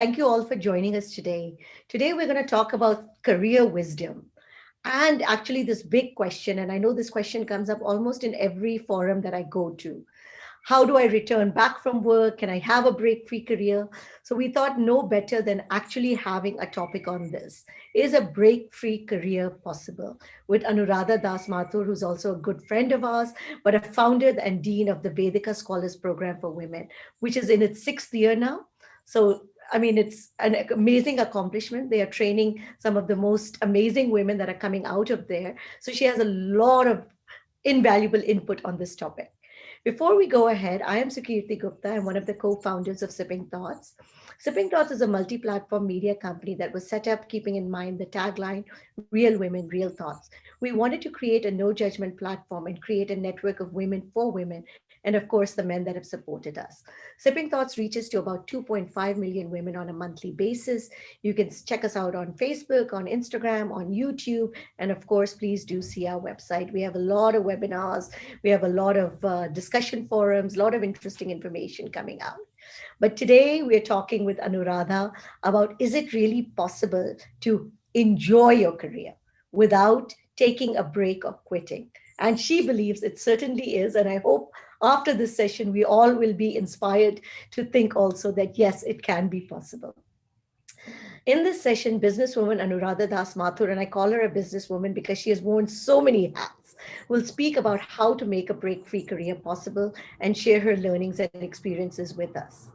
Thank you all for joining us today. Today, we're going to talk about career wisdom. And actually, this big question, and I know this question comes up almost in every forum that I go to. How do I return back from work? Can I have a break free career? So, we thought no better than actually having a topic on this. Is a break free career possible? With Anuradha Das Mathur, who's also a good friend of ours, but a founder and dean of the Vedika Scholars Program for Women, which is in its sixth year now. So, I mean, it's an amazing accomplishment. They are training some of the most amazing women that are coming out of there. So she has a lot of invaluable input on this topic. Before we go ahead, I am Sukirti Gupta. I'm one of the co-founders of Sipping Thoughts. Sipping Thoughts is a multi-platform media company that was set up keeping in mind the tagline, Real Women, Real Thoughts. We wanted to create a no judgment platform and create a network of women for women, and of course, the men that have supported us. Sipping Thoughts reaches to about 2.5 million women on a monthly basis. You can check us out on Facebook, on Instagram, on YouTube, and of course, please do see our website. We have a lot of webinars, we have a lot of discussion forums, a lot of interesting information coming out. But today we're talking with Anuradha about, is it really possible to enjoy your career without taking a break or quitting? And she believes it certainly is. And I hope after this session, we all will be inspired to think also that yes, it can be possible. In this session, businesswoman Anuradha Das Mathur, and I call her a businesswoman because she has worn so many hats, will speak about how to make a break free career possible and share her learnings and experiences with us.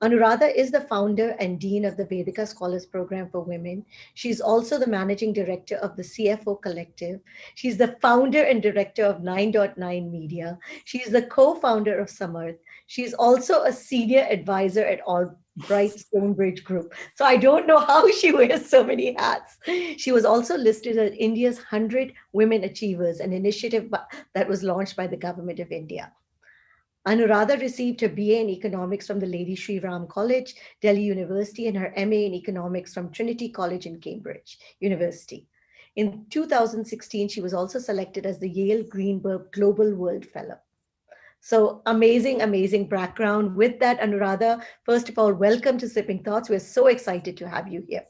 Anuradha is the founder and dean of the Vedika Scholars Program for Women. She's also the managing director of the CFO Collective. She's the founder and director of 9.9 Media. She's the co founder of Samarth. She's also a senior advisor at Albright Stonebridge Group. So I don't know how she wears so many hats. She was also listed as India's 100 Women Achievers, an initiative that was launched by the government of India. Anuradha received her BA in economics from the Lady Shri Ram College, Delhi University, and her MA in economics from Trinity College in Cambridge University. In 2016, she was also selected as the Yale Greenberg Global World Fellow. So amazing, amazing background. With that, Anuradha, first of all, welcome to Sipping Thoughts. We're so excited to have you here.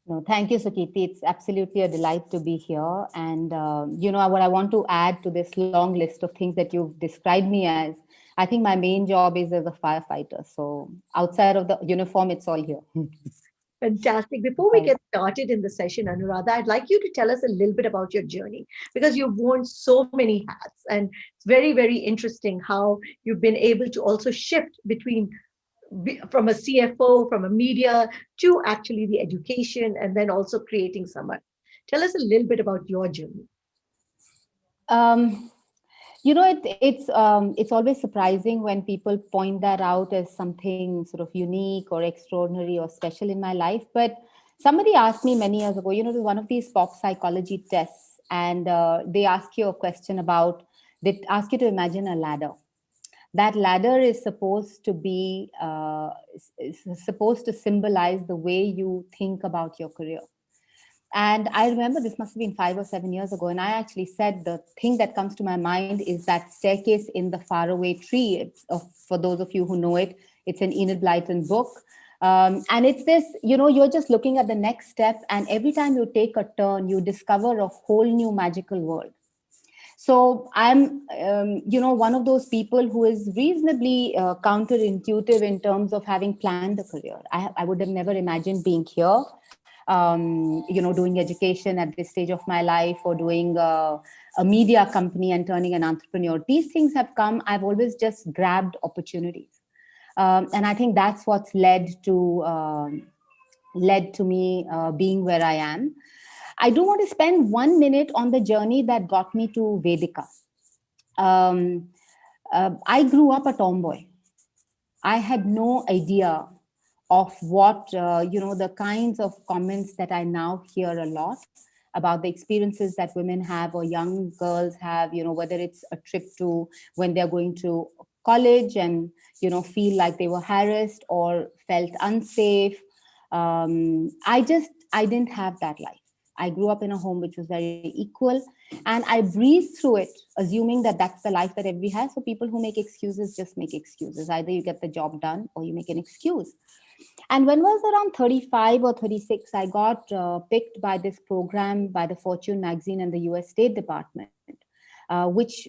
No, thank you, Sukirti. It's absolutely a delight to be here. And, what I want to add to this long list of things that you've described me as, I think my main job is as a firefighter. So outside of the uniform, it's all here. Fantastic. Before we get started in the session, Anuradha, I'd like you to tell us a little bit about your journey because you've worn so many hats. And it's very, very interesting how you've been able to also shift between from a CFO, from a media to actually the education and then also creating summer. Tell us a little bit about your journey. Um, it's always surprising when people point that out as something sort of unique or extraordinary or special in my life. But somebody asked me many years ago, one of these pop psychology tests, and they ask you a question about, they ask you to imagine a ladder. That ladder is supposed to be is supposed to symbolize the way you think about your career. And I remember this must have been 5 or 7 years ago. And I actually said the thing that comes to my mind is that staircase in the faraway tree. For those of you who know it, it's an Enid Blyton book. And it's this, you're just looking at the next step. And every time you take a turn, you discover a whole new magical world. So I'm, one of those people who is reasonably counterintuitive in terms of having planned a career. I would have never imagined being here, doing education at this stage of my life or doing a media company and turning an entrepreneur. These things have come. I've always just grabbed opportunities. And I think that's what's led to me being where I am. I do want to spend 1 minute on the journey that got me to Vedika. I grew up a tomboy. I had no idea of what, the kinds of comments that I now hear a lot about the experiences that women have or young girls have, whether it's a trip to when they're going to college and, feel like they were harassed or felt unsafe. I didn't have that life. I grew up in a home which was very equal, and I breezed through it, assuming that that's the life that everybody has. So people who make excuses just make excuses. Either you get the job done or you make an excuse. And when I was around 35 or 36, I got picked by this program by the Fortune magazine and the US State Department, which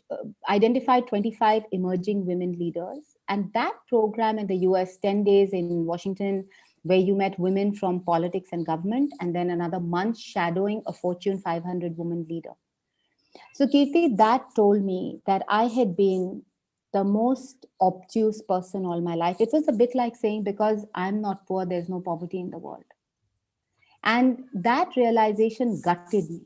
identified 25 emerging women leaders. And that program in the US, 10 days in Washington, where you met women from politics and government, and then another month shadowing a Fortune 500 woman leader. So, Kirti, that told me that I had been the most obtuse person all my life. It was a bit like saying, because I'm not poor, there's no poverty in the world. And that realization gutted me.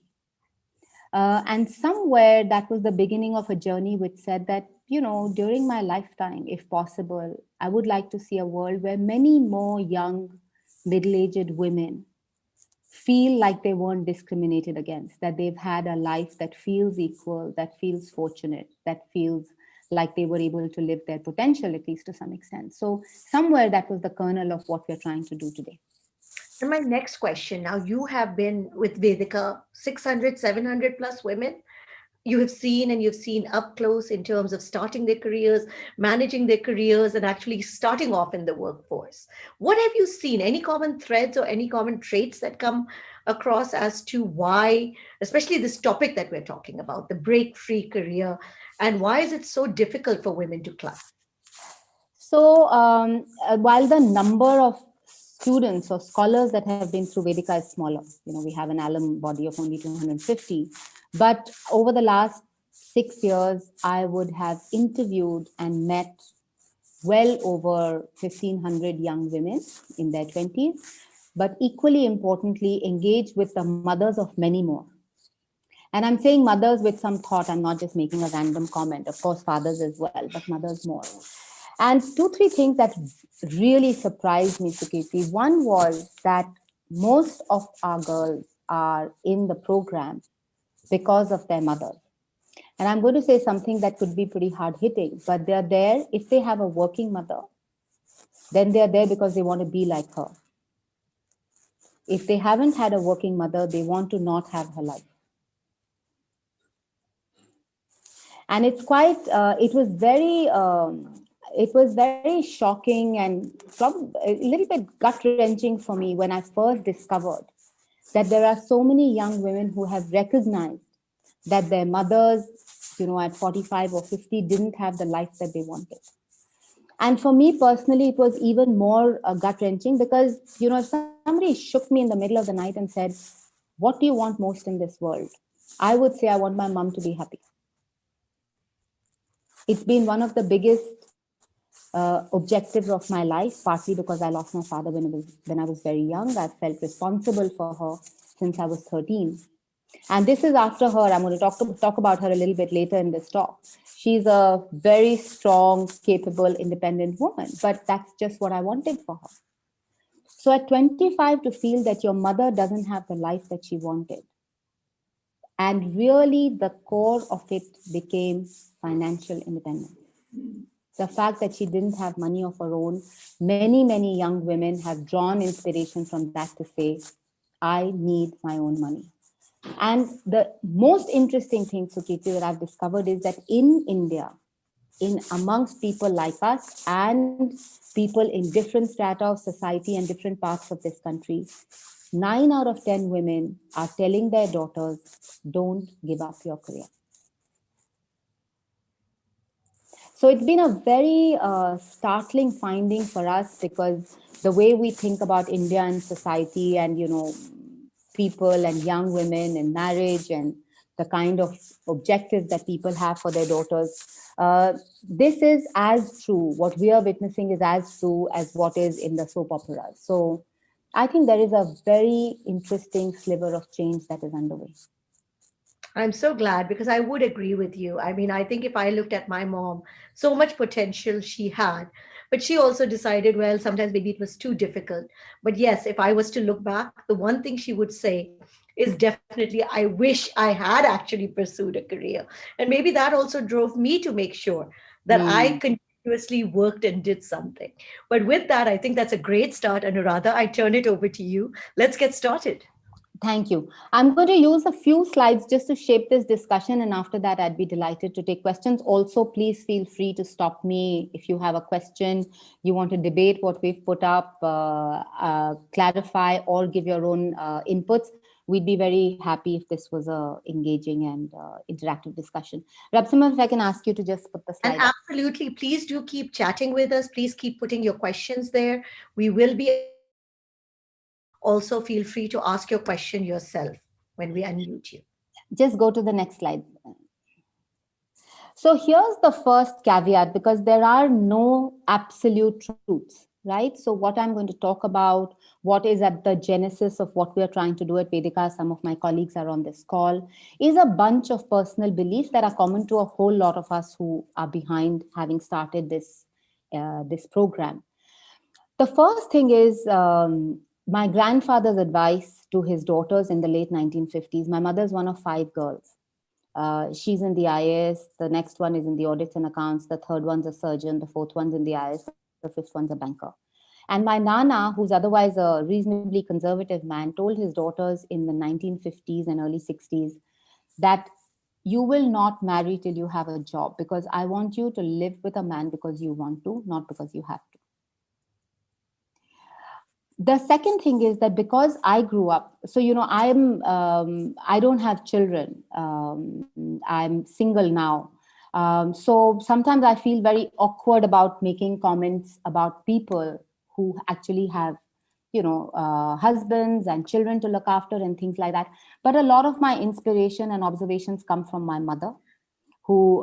And somewhere that was the beginning of a journey which said that, during my lifetime, if possible, I would like to see a world where many more young, middle aged women feel like they weren't discriminated against, that they've had a life that feels equal, that feels fortunate, that feels like they were able to live their potential, at least to some extent. So, somewhere that was the kernel of what we're trying to do today. And my next question, now you have been with Vedika 600, 700 plus women. You have seen, and you've seen up close in terms of starting their careers, managing their careers, and actually starting off in the workforce. What have you seen? Any common threads or any common traits that come across as to why, especially this topic that we're talking about, the break free career, and why is it so difficult for women to climb? So, while the number of students or scholars that have been through Vedika is smaller, we have an alum body of only 250. But over the last 6 years, I would have interviewed and met well over 1,500 young women in their 20s, but equally importantly, engaged with the mothers of many more. And I'm saying mothers with some thought. I'm not just making a random comment. Of course, fathers as well, but mothers more. And two, three things that really surprised me, Sukirti. One was that most of our girls are in the program because of their mothers. And I'm going to say something that could be pretty hard hitting, but they're there. If they have a working mother, then they're there because they want to be like her. If they haven't had a working mother, they want to not have her life. And it's quite, it was very shocking and probably a little bit gut wrenching for me when I first discovered that there are so many young women who have recognized that their mothers, at 45 or 50 didn't have the life that they wanted. And for me personally, it was even more gut wrenching because, if somebody shook me in the middle of the night and said, what do you want most in this world? I would say I want my mom to be happy. It's been one of the biggest objectives of my life, partly because I lost my father when I was very young. I felt responsible for her since I was 13. And this is after her. I'm going to talk about her a little bit later in this talk. She's a very strong, capable, independent woman, but that's just what I wanted for her. So at 25, to feel that your mother doesn't have the life that she wanted, and really the core of it became financial independence. The fact that she didn't have money of her own, many young women have drawn inspiration from that to say, I need my own money. And the most interesting thing, Sukirti, that I've discovered is that in India, in amongst people like us and people in different strata of society and different parts of this country, 9 out of 10 women are telling their daughters, don't give up your career. So it's been a very startling finding for us, because the way we think about India and society and, people and young women and marriage and the kind of objectives that people have for their daughters, this is as true. What we are witnessing is as true as what is in the soap operas. So I think there is a very interesting sliver of change that is underway. I'm so glad, because I would agree with you. I mean, I think if I looked at my mom, so much potential she had, but she also decided, well, sometimes maybe it was too difficult. But yes, if I was to look back, the one thing she would say is definitely, I wish I had actually pursued a career. And maybe that also drove me to make sure that I Hmm. continuously worked and did something. But with that, I think that's a great start. Anuradha, I turn it over to you. Let's get started. Thank you. I'm going to use a few slides just to shape this discussion, and after that, I'd be delighted to take questions. Also, please feel free to stop me if you have a question, you want to debate what we've put up, clarify, or give your own inputs. We'd be very happy if this was a engaging and interactive discussion. Rabsima, if I can ask you to just put the And slide up. absolutely, please do keep chatting with us. Please keep putting your questions there. We will be also feel free to ask your question yourself when we unmute you. Just go to the next slide. So here's the first caveat, because there are no absolute truths, right? So what I'm going to talk about, what is at the genesis of what we are trying to do at Vedika, some of my colleagues are on this call, is a bunch of personal beliefs that are common to a whole lot of us who are behind having started this program. The first thing is my grandfather's advice to his daughters in the late 1950s. My mother is one of five girls. She's in the IAS. The next one is in the audits and accounts. The third one's a surgeon. The fourth one's in the IAS. The fifth one's a banker. And my Nana, who's otherwise a reasonably conservative man, told his daughters in the 1950s and early 60s that you will not marry till you have a job, because I want you to live with a man because you want to, not because you have to. The second thing is that because I grew up, so I don't have children. I'm single now. So sometimes I feel very awkward about making comments about people who actually have husbands and children to look after and things like that. But a lot of my inspiration and observations come from my mother, who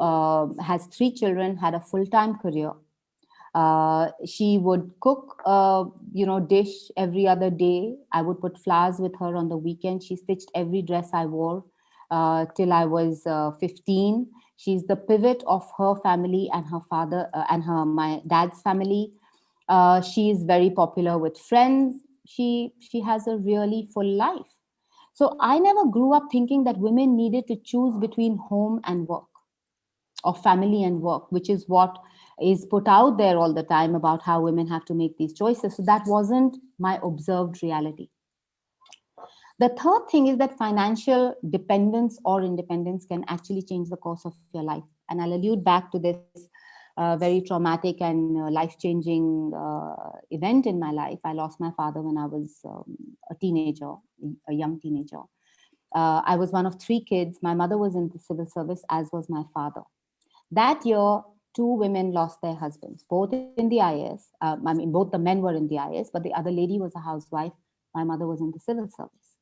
has three children, had a full-time career. She would cook, dish every other day. I would put flowers with her on the weekend. She stitched every dress I wore till I was 15. She's the pivot of her family and her father my dad's family. She is very popular with friends. She has a really full life. So I never grew up thinking that women needed to choose between home and work, of family and work, which is what is put out there all the time about how women have to make these choices. So that wasn't my observed reality. The third thing is that financial dependence or independence can actually change the course of your life. And I'll allude back to this very traumatic and life-changing event in my life. I lost my father when I was a teenager, a young teenager. I was one of three kids. My mother was in the civil service, as was my father. That year, two women lost their husbands, both in the IAS. Both the men were in the IAS, but the other lady was a housewife. My mother was in the civil service.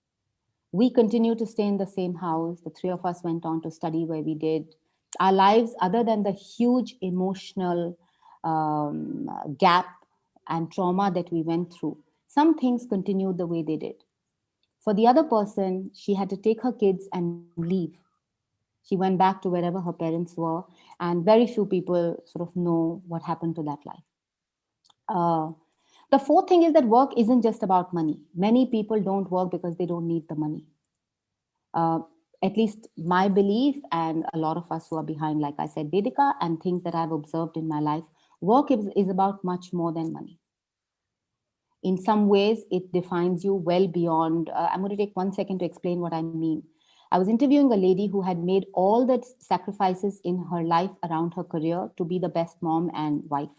We continued to stay in the same house. The three of us went on to study where we did. Our lives, other than the huge emotional gap and trauma that we went through, some things continued the way they did. For the other person, she had to take her kids and leave. She went back to wherever her parents were, and very few people sort of know what happened to that life. The fourth thing is that work isn't just about money. Many people don't work because they don't need the money. At least my belief, and a lot of us who are behind, like I said, Vedika, and things that I've observed in my life, work is about much more than money. In some ways, it defines you well beyond. I'm going to take 1 second to explain what I mean. I was interviewing a lady who had made all the sacrifices in her life around her career to be the best mom and wife.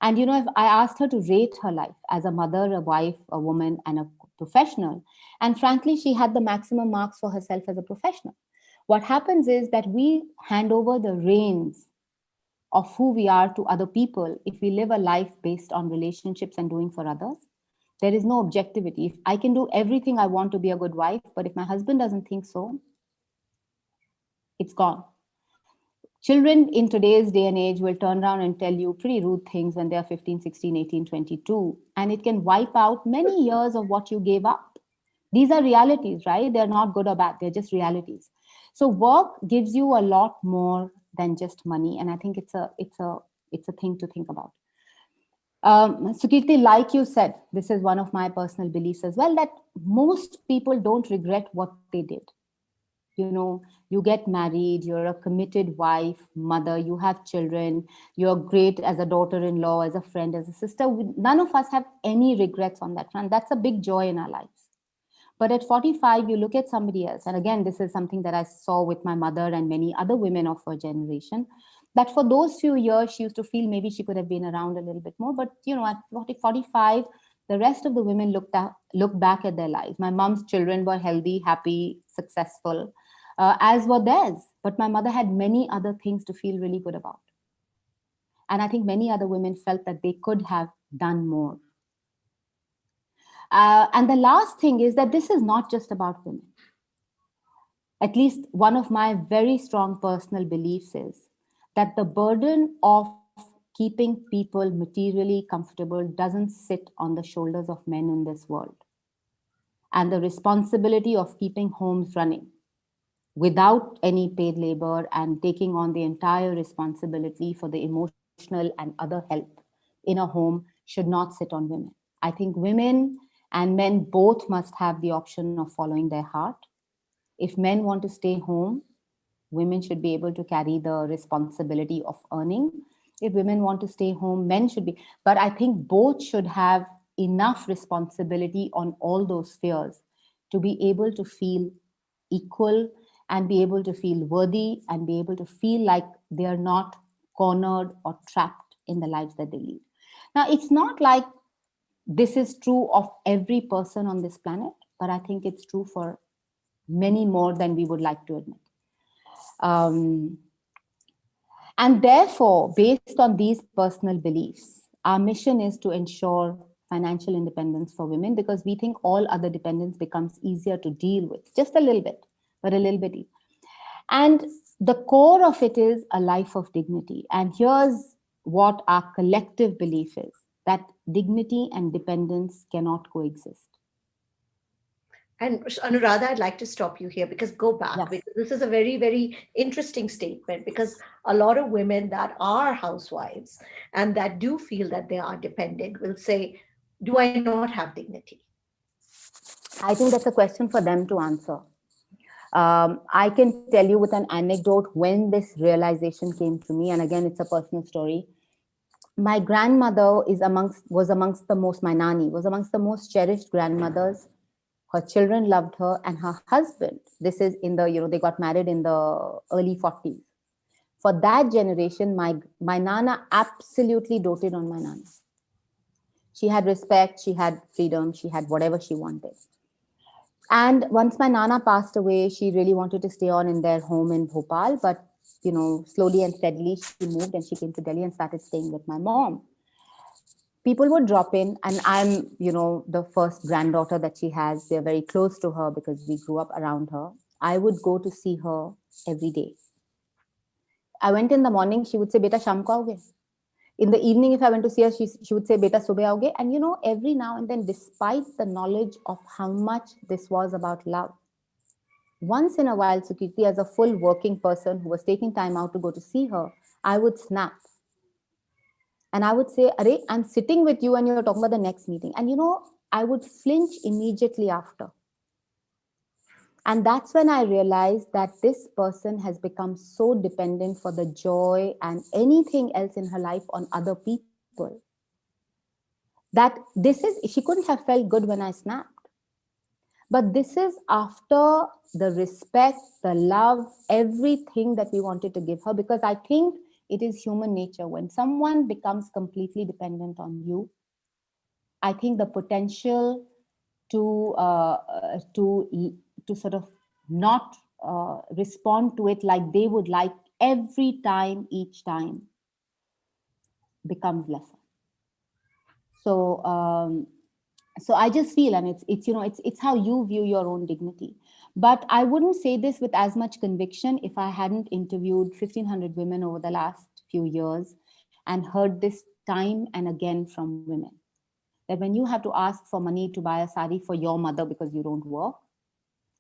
And, if I asked her to rate her life as a mother, a wife, a woman, and a professional, and frankly, she had the maximum marks for herself as a professional. What happens is that we hand over the reins of who we are to other people if we live a life based on relationships and doing for others. There is no objectivity. If I can do everything I want to be a good wife, but if my husband doesn't think so, it's gone. Children in today's day and age will turn around and tell you pretty rude things when they're 15, 16, 18, 22, and it can wipe out many years of what you gave up. These are realities, right? They're not good or bad. They're just realities. So work gives you a lot more than just money. And I think it's a thing to think about. Sukirti, like you said, this is one of my personal beliefs as well, that most people don't regret what they did. You get married, you're a committed wife, mother, you have children, you're great as a daughter-in-law, as a friend, as a sister. None of us have any regrets on that front. That's a big joy in our lives. But at 45, you look at somebody else. And again, this is something that I saw with my mother and many other women of her generation, that for those few years, she used to feel maybe she could have been around a little bit more. But, at 40, 45, the rest of the women looked back at their lives. My mom's children were healthy, happy, successful, as were theirs. But my mother had many other things to feel really good about. And I think many other women felt that they could have done more. And the last thing is that this is not just about women. At least one of my very strong personal beliefs is that the burden of keeping people materially comfortable doesn't sit on the shoulders of men in this world. And the responsibility of keeping homes running without any paid labor and taking on the entire responsibility for the emotional and other help in a home should not sit on women. I think women and men both must have the option of following their heart. If men want to stay home, women should be able to carry the responsibility of earning. If women want to stay home, men should be. But I think both should have enough responsibility on all those spheres to be able to feel equal and be able to feel worthy and be able to feel like they are not cornered or trapped in the lives that they lead. Now, it's not like this is true of every person on this planet, but I think it's true for many more than we would like to admit. And therefore, based on these personal beliefs, our mission is to ensure financial independence for women, because we think all other dependence becomes easier to deal with, just a little bit, but a little bit. And the core of it is a life of dignity. And here's what our collective belief is, that dignity and dependence cannot coexist. And Anuradha, I'd like to stop you here because go back, Yes. because this is a very, very interesting statement, because a lot of women that are housewives and that do feel that they are dependent will say, do I not have dignity? I think that's a question for them to answer. I can tell you with an anecdote when this realization came to me, and again, it's a personal story. My grandmother was amongst the most, my nani was amongst the most cherished grandmothers. Her children loved her, and her husband, this is in the, they got married in the early 40s. For that generation, my nana absolutely doted on my nana. She had respect, she had freedom, she had whatever she wanted. And once my nana passed away, she really wanted to stay on in their home in Bhopal, but slowly and steadily she moved and she came to Delhi and started staying with my mom. People would drop in, and I'm, the first granddaughter that she has. We're very close to her because we grew up around her. I would go to see her every day. I went in the morning, she would say, Beta, sham ko aoge? In the evening, if I went to see her, she would say, Beta, subah aoge? And every now and then, despite the knowledge of how much this was about love, once in a while, Sukirti, as a full working person who was taking time out to go to see her, I would snap. And I would say, Arey, I'm sitting with you and you're talking about the next meeting. And I would flinch immediately after. And that's when I realized that this person has become so dependent for the joy and anything else in her life on other people, that she couldn't have felt good when I snapped. But this is after the respect, the love, everything that we wanted to give her, because I think it is human nature. When someone becomes completely dependent on you, I think the potential to sort of not respond to it like they would like every time, each time, becomes lesser. So I just feel, and it's how you view your own dignity. But I wouldn't say this with as much conviction if I hadn't interviewed 1,500 women over the last few years and heard this time and again from women. That when you have to ask for money to buy a sari for your mother because you don't work,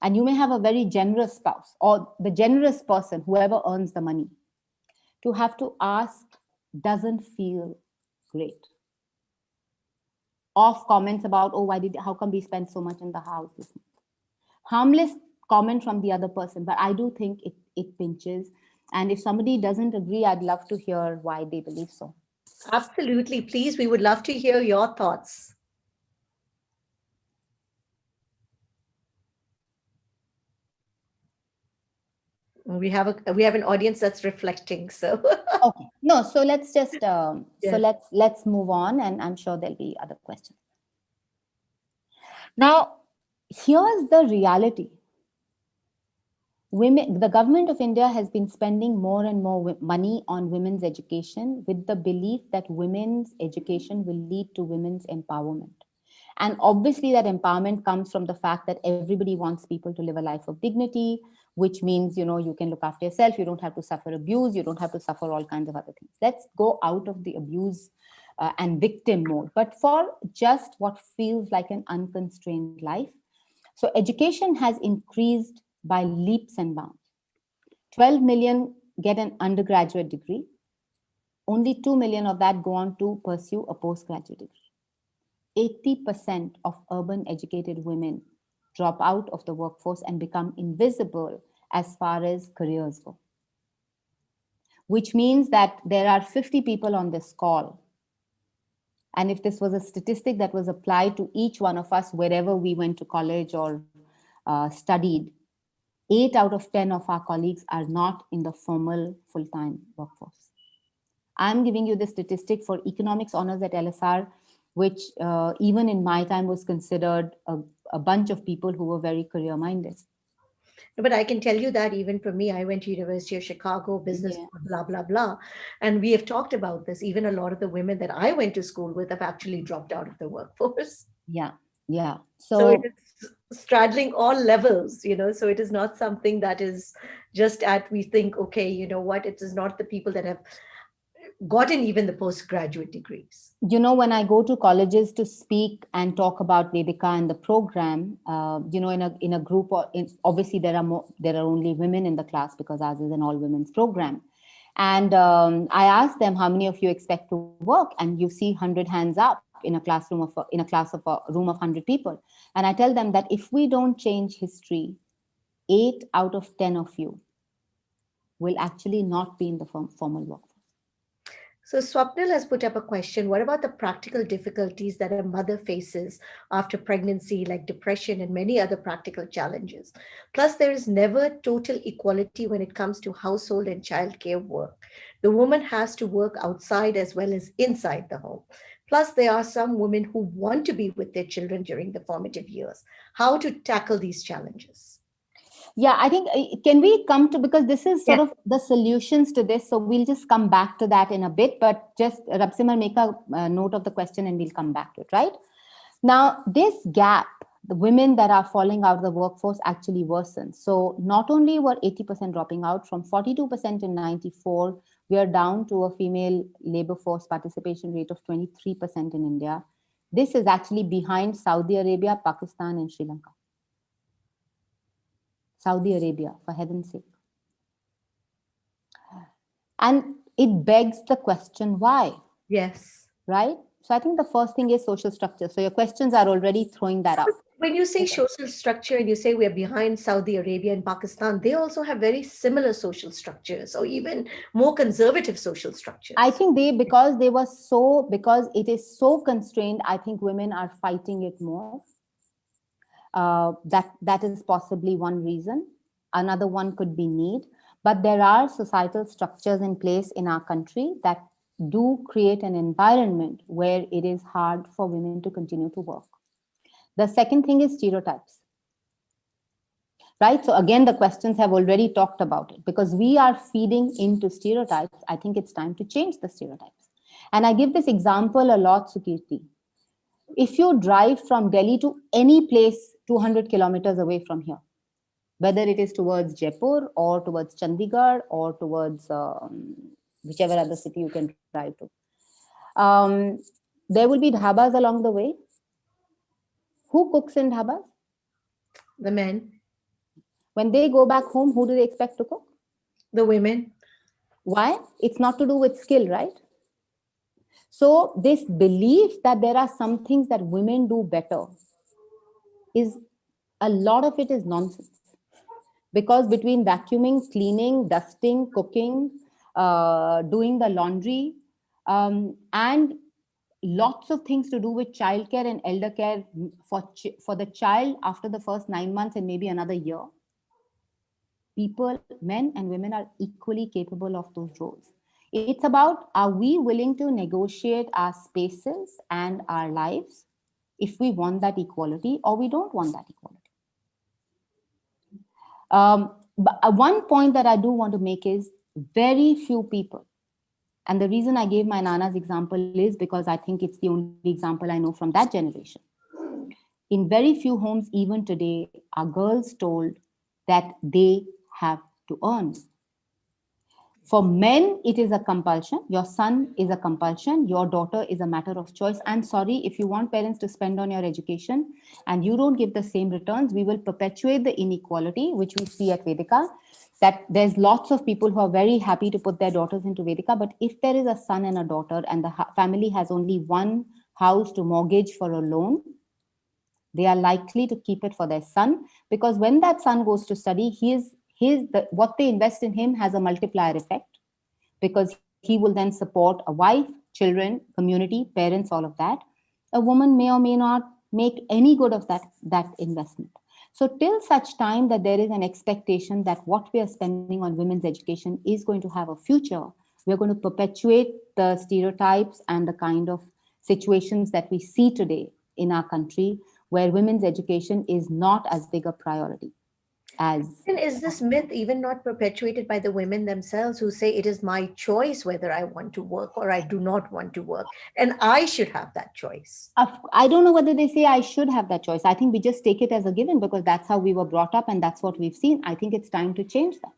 and you may have a very generous spouse or the generous person, whoever earns the money, to have to ask doesn't feel great. Off comments about, oh, how come we spend so much in the house this month? Harmless comment from the other person, but I do think it pinches. And if somebody doesn't agree, I'd love to hear why they believe so. Absolutely. Please, we would love to hear your thoughts. We have an audience that's reflecting. So Okay. No, so let's just yes. let's move on, and I'm sure there'll be other questions. Now, here's the reality. Women, the government of India has been spending more and more money on women's education with the belief that women's education will lead to women's empowerment. And obviously, that empowerment comes from the fact that everybody wants people to live a life of dignity, which means, you can look after yourself, you don't have to suffer abuse, you don't have to suffer all kinds of other things. Let's go out of the abuse and victim mode, but for just what feels like an unconstrained life. So, education has increased by leaps and bounds. 12 million get an undergraduate degree. Only 2 million of that go on to pursue a postgraduate degree. 80% of urban educated women drop out of the workforce and become invisible as far as careers go. Which means that there are 50 people on this call. And if this was a statistic that was applied to each one of us, wherever we went to college or studied, 8 out of 10 of our colleagues are not in the formal full-time workforce. I'm giving you the statistic for economics honors at LSR, which even in my time was considered a bunch of people who were very career-minded. But I can tell you that even for me, I went to University of Chicago, business, Yeah. blah, blah, blah. And we have talked about this. Even a lot of the women that I went to school with have actually dropped out of the workforce. Yeah, yeah. So it So is straddling all levels, so it is not something that is just at, we think, okay, you know what, it is not the people that have gotten even the postgraduate degrees. when I go to colleges to speak and talk about Vedika and the program, in a group, obviously there are only women in the class because ours is an all women's program. And I ask them, how many of you expect to work? And you see 100 hands up in a classroom in a class of a room of 100 people. And I tell them that if we don't change history, 8 out of 10 of you will actually not be in the formal workforce. So Swapnil has put up a question. What about the practical difficulties that a mother faces after pregnancy, like depression and many other practical challenges? Plus, there is never total equality when it comes to household and childcare work. The woman has to work outside as well as inside the home. Plus, there are some women who want to be with their children during the formative years. How to tackle these challenges? Yeah, I think, can we come to, because this is sort Yes. of the solutions to this. So we'll just come back to that in a bit, but just Rabsimar, make a note of the question and we'll come back to it, right? Now, this gap, the women that are falling out of the workforce actually worsens. So not only were 80% dropping out, from 42% in 94, we are down to a female labor force participation rate of 23% in India. This is actually behind Saudi Arabia, Pakistan, and Sri Lanka. Saudi Arabia, for heaven's sake. And it begs the question, why? Yes. Right? So I think the first thing is social structure. So your questions are already throwing that up. When you say Okay. social structure and you say we're behind Saudi Arabia and Pakistan, they also have very similar social structures or even more conservative social I structures. think because it is so constrained, I think women are fighting it more. That is possibly one reason. Another one could be need. But there are societal structures in place in our country that do create an environment where it is hard for women to continue to work. The second thing is stereotypes. Right? So again, the questions have already talked about it. Because we are feeding into stereotypes, I think it's time to change the stereotypes. And I give this example a lot, Sukirti. If you drive from Delhi to any place 200 kilometers away from here, whether it is towards Jaipur or towards Chandigarh or towards whichever other city you can drive to, there will be dhabas along the way. Who cooks in dhabas? The men, When they go back home, who do they expect to cook? the women. Why? It's not to do with skill, right? So this belief that there are some things that women do better is, a lot of it is nonsense. Because between vacuuming, cleaning, dusting, cooking, doing the laundry, and lots of things to do with childcare and elder care for the child after the first 9 months and maybe another year, People, men and women, are equally capable of those roles. It's about, are we willing to negotiate our spaces and our lives if we want that equality or we don't want that equality? But one point that I do want to make is very few people, and the reason I gave my Nana's example is because I think it's the only example I know from that generation. In very few homes, even today, are girls told that they have to earn. For men, it is a compulsion. Your son is a compulsion. Your daughter is a matter of choice. I'm sorry, if you want parents to spend on your education and you don't give the same returns, we will perpetuate the inequality, which we see at Vedika, that there's lots of people who are very happy to put their daughters into Vedika. But if there is a son and a daughter and the family has only one house to mortgage for a loan, they are likely to keep it for their son, because when that son goes to study, what they invest in him has a multiplier effect, because he will then support a wife, children, community, parents, all of that. A woman may or may not make any good of that investment. So till such time that there is an expectation that what we are spending on women's education is going to have a future, we're going to perpetuate the stereotypes and the kind of situations that we see today in our country, where women's education is not as big a priority as. And is this myth even not perpetuated by the women themselves who say it is my choice whether I want to work or I do not want to work, and I should have that choice? I don't know whether they say I should have that choice. I think we just take it as a given because that's how we were brought up and that's what we've seen. I think it's time to change that.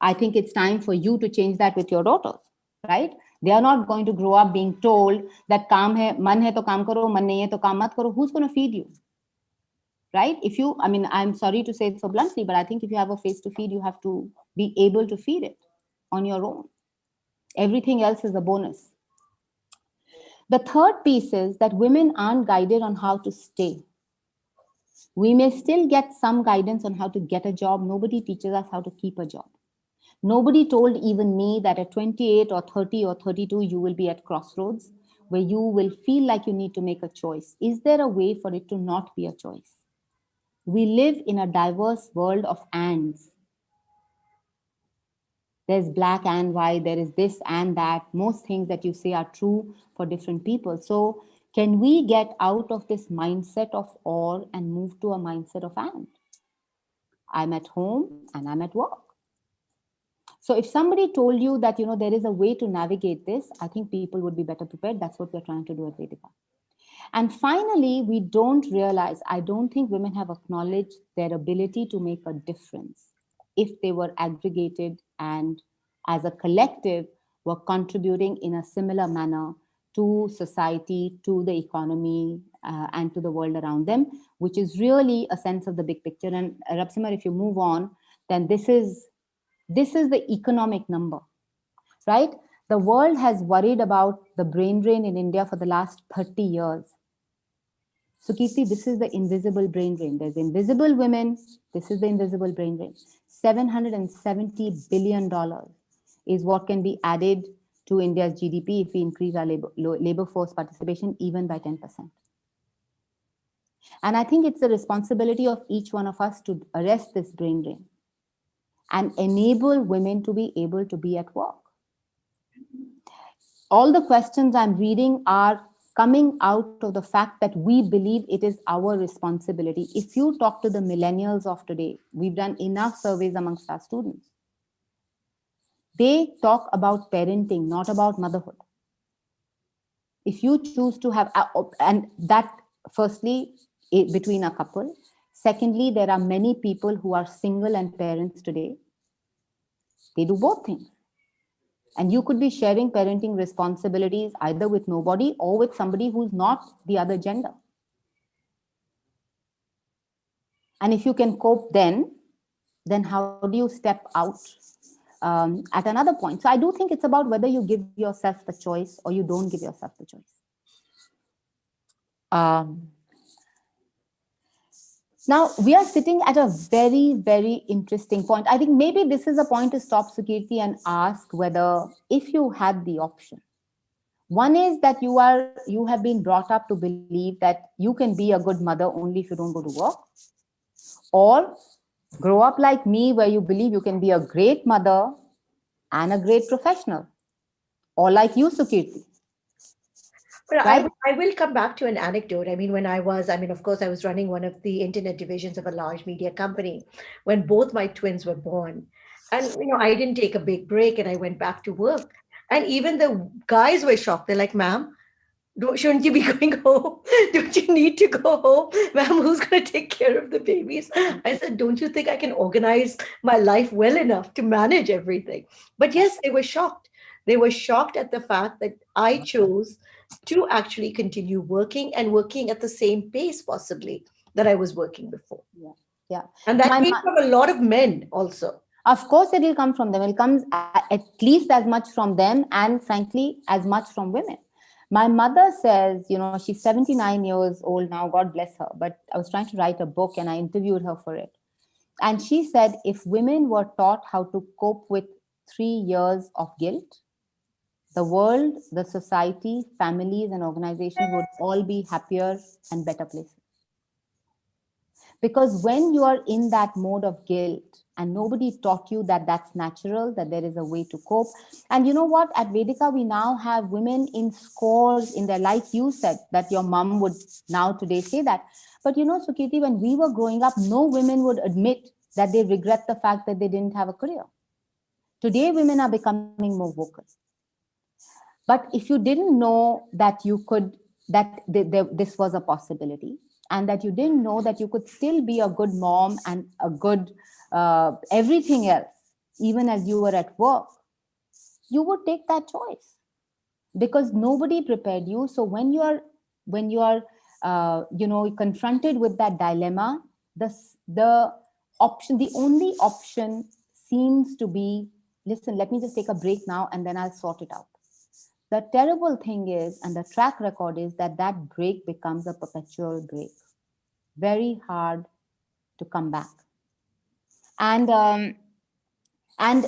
I think it's time for you to change that with your daughters, right? They are not going to grow up being told that kaam hai, man hai to kaam karo, man nahi hai to kaam mat karo. Who's going to feed you? Right? If you, I mean, I'm sorry to say it so bluntly, but I think if you have a face to feed, you have to be able to feed it on your own. Everything else is a bonus. The third piece is that women aren't guided on how to stay. We may still get some guidance on how to get a job. Nobody teaches us how to keep a job. Nobody told even me that at 28 or 30 or 32, you will be at crossroads where you will feel like you need to make a choice. Is there a way for it to not be a choice? We live in a diverse world of ands. There's black and white, there is this and that. Most things that you say are true for different people. So can we get out of this mindset of or and move to a mindset of and? I'm at home and I'm at work. So if somebody told you that, there is a way to navigate this, I think people would be better prepared. That's what we're trying to do at Vedika. And finally, we don't realize, I don't think women have acknowledged their ability to make a difference if they were aggregated and as a collective were contributing in a similar manner to society, to the economy, and to the world around them, which is really a sense of the big picture. And Rapsimar, if you move on, then this is the economic number, right? The world has worried about the brain drain in India for the last 30 years. So Kirti, this is the invisible brain drain. There's invisible women. This is the invisible brain drain. $770 billion is what can be added to India's GDP if we increase our labor force participation even by 10%. And I think it's the responsibility of each one of us to arrest this brain drain and enable women to be able to be at work. All the questions I'm reading are coming out of the fact that we believe it is our responsibility. If you talk to the millennials of today, we've done enough surveys amongst our students. They talk about parenting, not about motherhood. If you choose to have, and that firstly, between a couple. Secondly, there are many people who are single and parents today. They do both things. And you could be sharing parenting responsibilities either with nobody or with somebody who's not the other gender. And if you can cope then how do you step out at another point? So I do think it's about whether you give yourself the choice or you don't give yourself the choice. Now, we are sitting at a very, very interesting point. I think maybe this is a point to stop, Sukirti, and ask whether if you had the option. One is that you have been brought up to believe that you can be a good mother only if you don't go to work. Or Grow up like me, where you believe you can be a great mother and a great professional, or like you, Sukirti, But right? I will come back to an anecdote. I mean, I mean, of course, I was running one of the internet divisions of a large media company when both my twins were born. And, I didn't take a big break and I went back to work. And even the guys were shocked. They're like, ma'am, shouldn't you be going home? Don't you need to go home? Ma'am, who's going to take care of the babies? I said, don't you think I can organize my life well enough to manage everything? But yes, they were shocked. They were shocked at the fact that I chose to actually continue working and working at the same pace, possibly, that I was working before. Yeah. Yeah. And that My, came from a lot of men also. of course, it will come from them. It comes at least as much from them, and frankly, as much from women. My mother says, she's 79 years old now, God bless her. But I was trying to write a book and I interviewed her for it. And she said, if women were taught how to cope with 3 years of guilt, the world, the society, families, and organizations would all be happier and better places. Because when you are in that mode of guilt and nobody taught you that that's natural, that there is a way to cope. And you know what? At Vedika, we now have women in scores in their, like you said, that your mom would now today say that. But Sukirti, when we were growing up, no women would admit that they regret the fact that they didn't have a career. Today, women are becoming more vocal. But if you didn't know that you could, this was a possibility, and that you didn't know that you could still be a good mom and a good everything else, even as you were at work, you would take that choice because nobody prepared you. So when you are confronted with that dilemma, the option, the only option seems to be, listen, let me just take a break now and then I'll sort it out. The terrible thing is, and the track record is, that break becomes a perpetual break. Very hard to come back. And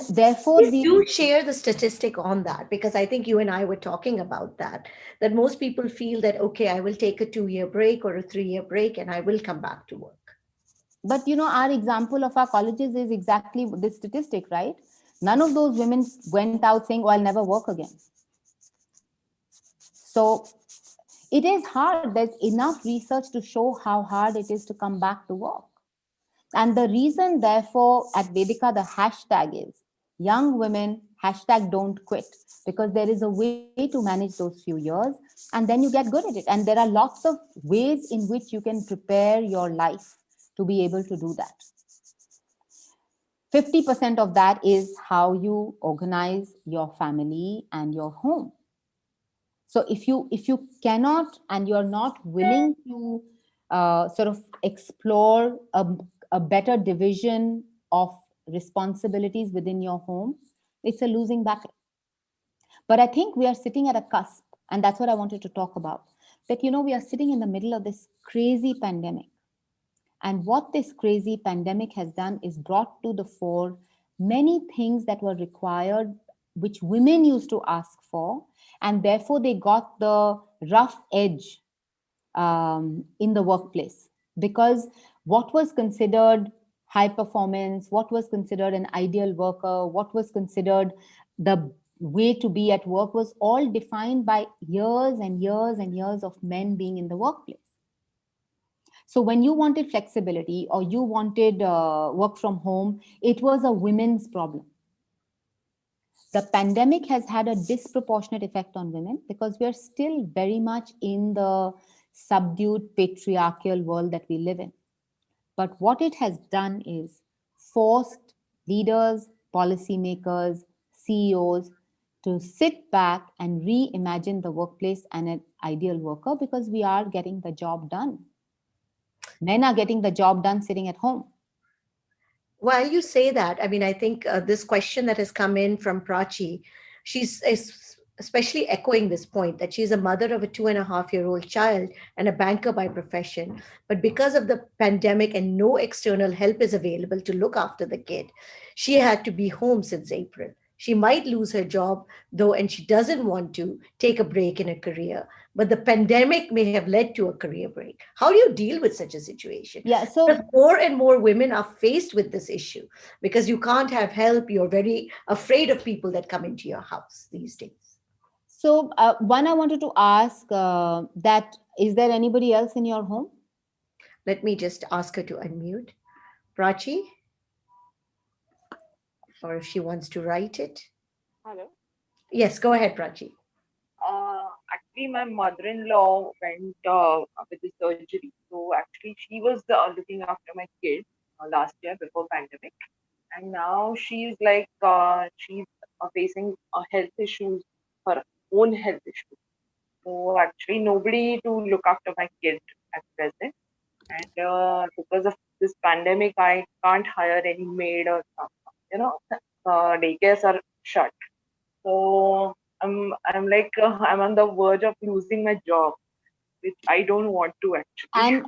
therefore Please the do share the statistic on that because I think you and I were talking about that most people feel that, okay, I will take a 2 year break or a 3 year break and I will come back to work. but our example of our colleges is exactly this statistic, right? None of those women went out saying, oh, I'll never work again. So it is hard. There's enough research to show how hard it is to come back to work. And the reason, therefore, at Vedika, the hashtag is young women, hashtag don't quit, because there is a way to manage those few years and then you get good at it. And there are lots of ways in which you can prepare your life to be able to do that. 50% of that is how you organize your family and your home. So if you cannot and you're not willing to sort of explore a better division of responsibilities within your home, it's a losing battle. But I think we are sitting at a cusp, and that's what I wanted to talk about. That we are sitting in the middle of this crazy pandemic. And what this crazy pandemic has done is brought to the fore many things that were required, which women used to ask for, and therefore they got the rough edge in the workplace. Because what was considered high performance, what was considered an ideal worker, what was considered the way to be at work was all defined by years and years and years of men being in the workplace. So when you wanted flexibility or you wanted work from home, it was a women's problem. The pandemic has had a disproportionate effect on women because we are still very much in the subdued patriarchal world that we live in. But what it has done is forced leaders, policymakers, CEOs to sit back and reimagine the workplace and an ideal worker, because we are getting the job done. Men are getting the job done sitting at home. While you say that, I mean, I think this question that has come in from Prachi, she's especially echoing this point that she's a mother of a 2.5 year old child and a banker by profession. But because of the pandemic and no external help is available to look after the kid, she had to be home since April. She might lose her job though, and she doesn't want to take a break in her career. but the pandemic may have led to a career break. How do you deal with such a situation? Yeah. Because So more and more women are faced with this issue because you can't have help. You're very afraid of people that come into your house these days. one, I wanted to ask that is there anybody else in your home? Let me just ask her to unmute. Prachi, or if she wants to write it. Hello. Yes, go ahead, Prachi. Actually, my mother-in-law went with the surgery. So actually, she was looking after my kid last year before pandemic, and now she's like she's facing health issues, her own health issues. So actually, nobody to look after my kid at present, and because of this pandemic, I can't hire any maid or daycares are shut. So I'm like I'm on the verge of losing my job, which I don't want to actually.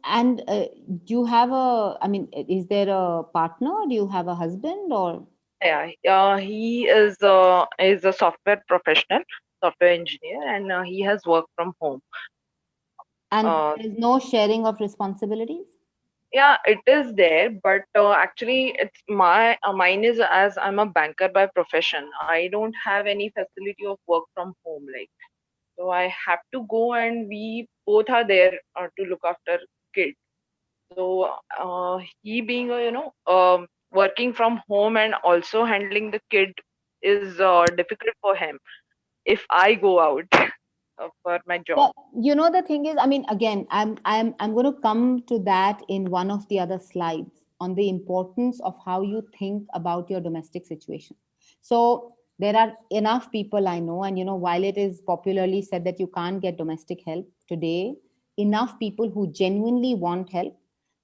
And do you have a, I mean, is there a partner? Do you have a husband or? Yeah, he is a software professional, software engineer, and he has work from home. And Uh, there's no sharing of responsibilities? yeah, it is there, but actually, it's mine is as I'm a banker by profession. I don't have any facility of work from home, like so I have to go, and we both are there to look after kids. So he being working from home and also handling the kid is difficult for him if I go out for my job. Yeah, the thing is, I mean, again, I'm going to come to that in one of the other slides on the importance of how you think about your domestic situation. So there are enough people I know, and while it is popularly said that you can't get domestic help today, enough people who genuinely want help,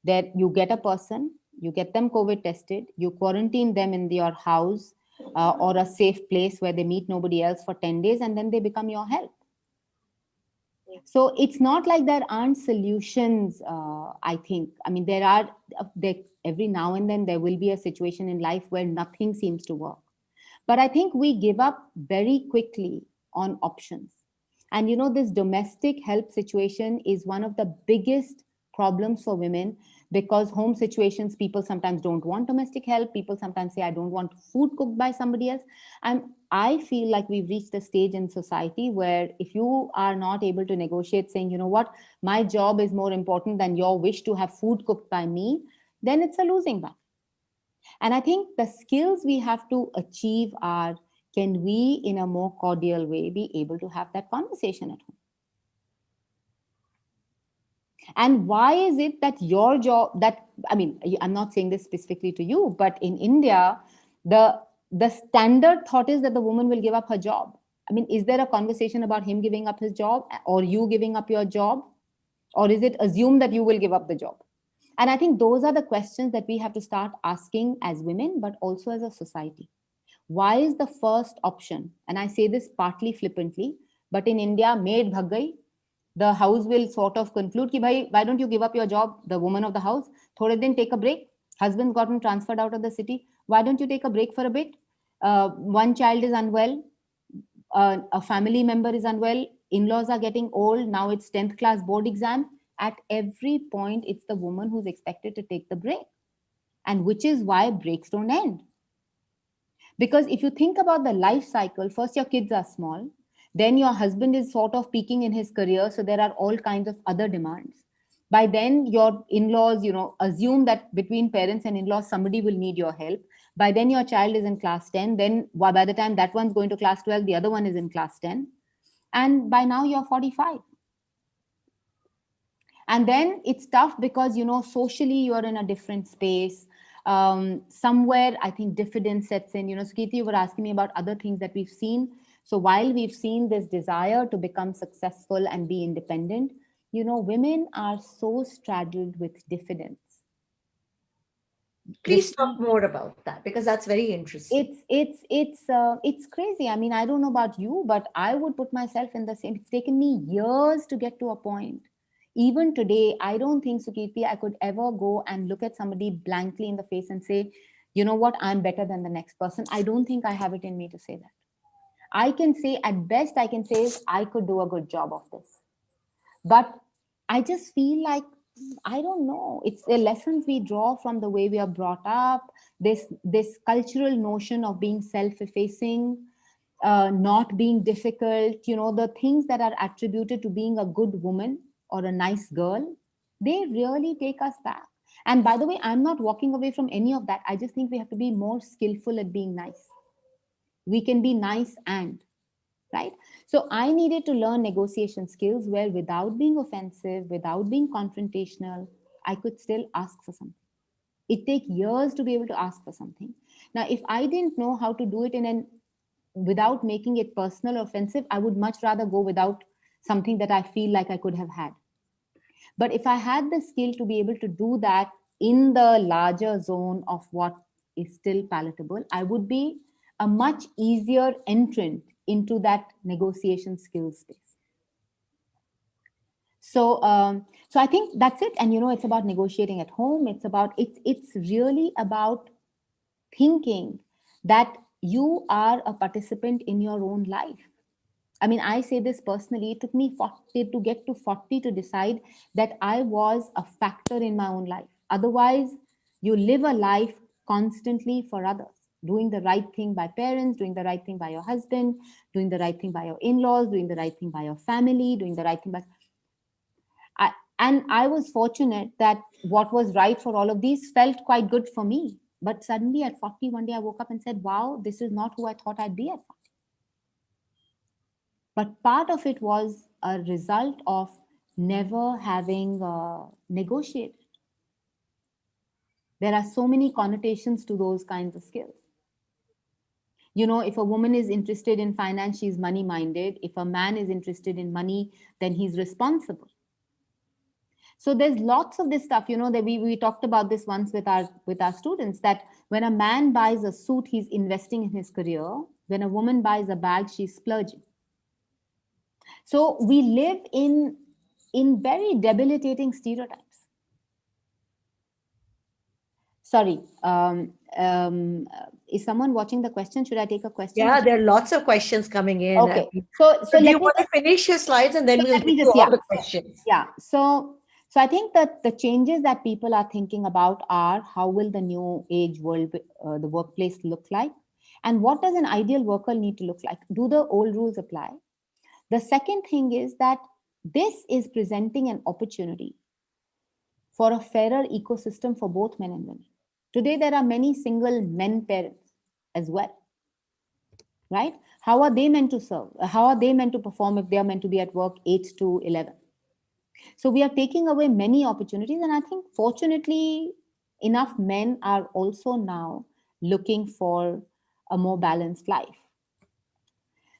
that you get a person, you get them COVID tested, you quarantine them in your house or a safe place where they meet nobody else for 10 days, and then they become your help. So it's not like there aren't solutions. I think, I mean, there every now and then there will be a situation in life where nothing seems to work, but I think we give up very quickly on options. And this domestic help situation is one of the biggest problems for women, because home situations, people sometimes don't want domestic help, people sometimes say I don't want food cooked by somebody else. And I feel like we've reached a stage in society where if you are not able to negotiate, saying, what, my job is more important than your wish to have food cooked by me, then it's a losing battle. And I think the skills we have to achieve are, can we, in a more cordial way, be able to have that conversation at home? And why is it that your job, that, I mean, I'm not saying this specifically to you, but in India, the standard thought is that the woman will give up her job. I mean, is there a conversation about him giving up his job or you giving up your job? Or is it assumed that you will give up the job? And I think those are the questions that we have to start asking as women, but also as a society. Why is the first option, and I say this partly flippantly, but in India, maid bhag gayi, the house will sort of conclude ki bhai, why don't you give up your job, the woman of the house, thode din take a break, husband's gotten transferred out of the city, why don't you take a break for a bit, one child is unwell, a family member is unwell, in-laws are getting old, now it's 10th class board exam. At every point, it's the woman who's expected to take the break. And which is why breaks don't end. Because if you think about the life cycle, first your kids are small, then your husband is sort of peaking in his career, so there are all kinds of other demands. By then, your in-laws, assume that between parents and in-laws, somebody will need your help. By then, your child is in class 10. Then by the time that one's going to class 12, the other one is in class 10. And by now, you're 45. And then it's tough because, socially, you're in a different space. Somewhere, I think diffidence sets in. Sukirti, you were asking me about other things that we've seen. So while we've seen this desire to become successful and be independent, women are so straddled with diffidence. Please talk more about that because that's very interesting. It's crazy. I mean, I don't know about you, but I would put myself in the same. It's taken me years to get to a point. Even today, I don't think, Sukirti, I could ever go and look at somebody blankly in the face and say, you know what, I'm better than the next person. I don't think I have it in me to say that. I can say, at best, I can say is I could do a good job of this. But I just feel like, I don't know, it's the lessons we draw from the way we are brought up, this cultural notion of being self-effacing, not being difficult, the things that are attributed to being a good woman or a nice girl, they really take us back. And by the way, I'm not walking away from any of that. I just think we have to be more skillful at being nice. We can be nice and, right? So I needed to learn negotiation skills where, without being offensive, without being confrontational, I could still ask for something. It takes years to be able to ask for something. Now, if I didn't know how to do it without making it personal or offensive, I would much rather go without something that I feel like I could have had. But if I had the skill to be able to do that in the larger zone of what is still palatable, I would be a much easier entrant into that negotiation skill space. So I think that's it. And it's about negotiating at home. It's really about thinking that you are a participant in your own life. I mean, I say this personally, it took me 40 to get to 40 to decide that I was a factor in my own life. Otherwise, you live a life constantly for others, doing the right thing by parents, doing the right thing by your husband, doing the right thing by your in-laws, doing the right thing by your family, doing the right thing by... And I was fortunate that what was right for all of these felt quite good for me. But suddenly at 40, one day I woke up and said, wow, this is not who I thought I'd be at 40. But part of it was a result of never having negotiated. There are so many connotations to those kinds of skills. If a woman is interested in finance, she's money minded. If a man is interested in money, then he's responsible. So there's lots of this stuff, that we talked about this once with our students, that when a man buys a suit, he's investing in his career. When a woman buys a bag, she's splurging. So we live in very debilitating stereotypes. Sorry, is someone watching the question? Should I take a question? Yeah, there are lots of questions coming in. Okay. So do you want to finish your slides and then we'll get to all the questions? Yeah. So I think that the changes that people are thinking about are, how will the new age world, the workplace look like? And what does an ideal worker need to look like? Do the old rules apply? The second thing is that this is presenting an opportunity for a fairer ecosystem for both men and women. Today, there are many single men parents as well, right? How are they meant to serve? How are they meant to perform if they are meant to be at work 8 to 11? So we are taking away many opportunities. And I think, fortunately, enough men are also now looking for a more balanced life.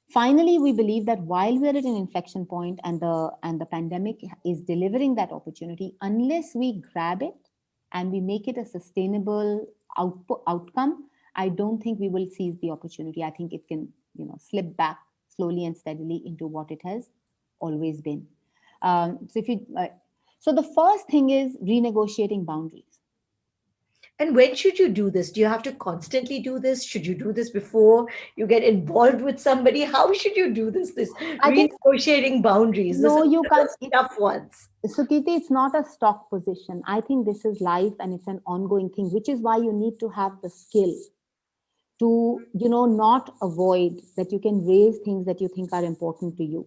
Finally, we believe that while we're at an inflection point and the pandemic is delivering that opportunity, unless we grab it and we make it a sustainable outcome, I don't think we will seize the opportunity. I think it can, slip back slowly and steadily into what it has always been. So the first thing is renegotiating boundaries. And when should you do this? Do you have to constantly do this? Should you do this before you get involved with somebody? How should you do this? Renegotiating boundaries. No, you can't. Tough ones. So, Kirti, it's not a stock position. I think this is life and it's an ongoing thing, which is why you need to have the skill to, not avoid that. You can raise things that you think are important to you.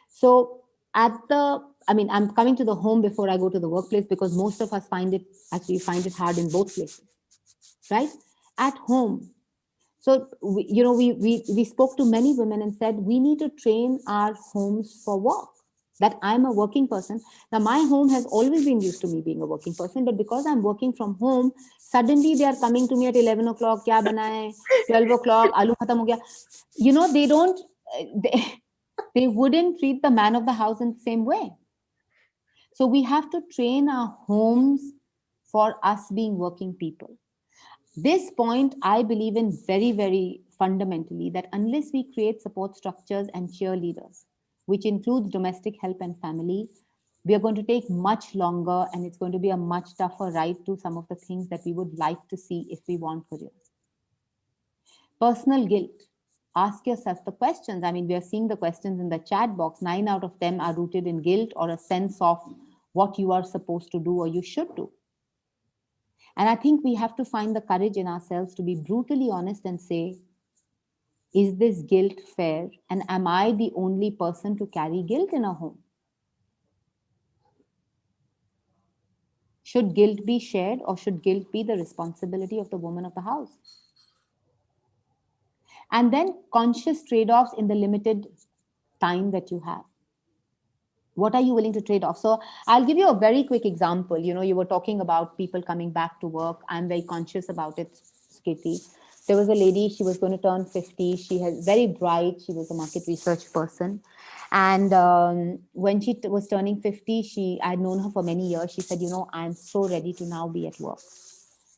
So I'm coming to the home before I go to the workplace, because most of us find it hard in both places, right? At home. So, we spoke to many women and said, we need to train our homes for work, that I'm a working person. Now, my home has always been used to me being a working person, but because I'm working from home, suddenly they are coming to me at 11 o'clock, kya banaye, 12 o'clock, aloo khatam ho gaya. They don't, they wouldn't treat the man of the house in the same way. So we have to train our homes for us being working people. This point, I believe in very, very fundamentally, that unless we create support structures and cheerleaders, which includes domestic help and family, we are going to take much longer, and it's going to be a much tougher ride to some of the things that we would like to see if we want careers. Personal guilt. ask yourself the questions. I mean, we are seeing the questions in the chat box. 9 out of 10 are rooted in guilt or a sense of what you are supposed to do or you should do. And I think we have to find the courage in ourselves to be brutally honest and say, is this guilt fair? And am I the only person to carry guilt in a home? Should guilt be shared, or should guilt be the responsibility of the woman of the house? And then conscious trade-offs in the limited time that you have. What are you willing to trade off? So I'll give you a very quick example. You were talking about people coming back to work. I'm very conscious about it, Katie. There was a lady, she was going to turn 50. She was very bright. She was a market research person. And when she was turning 50, I'd known her for many years. She said, I'm so ready to now be at work.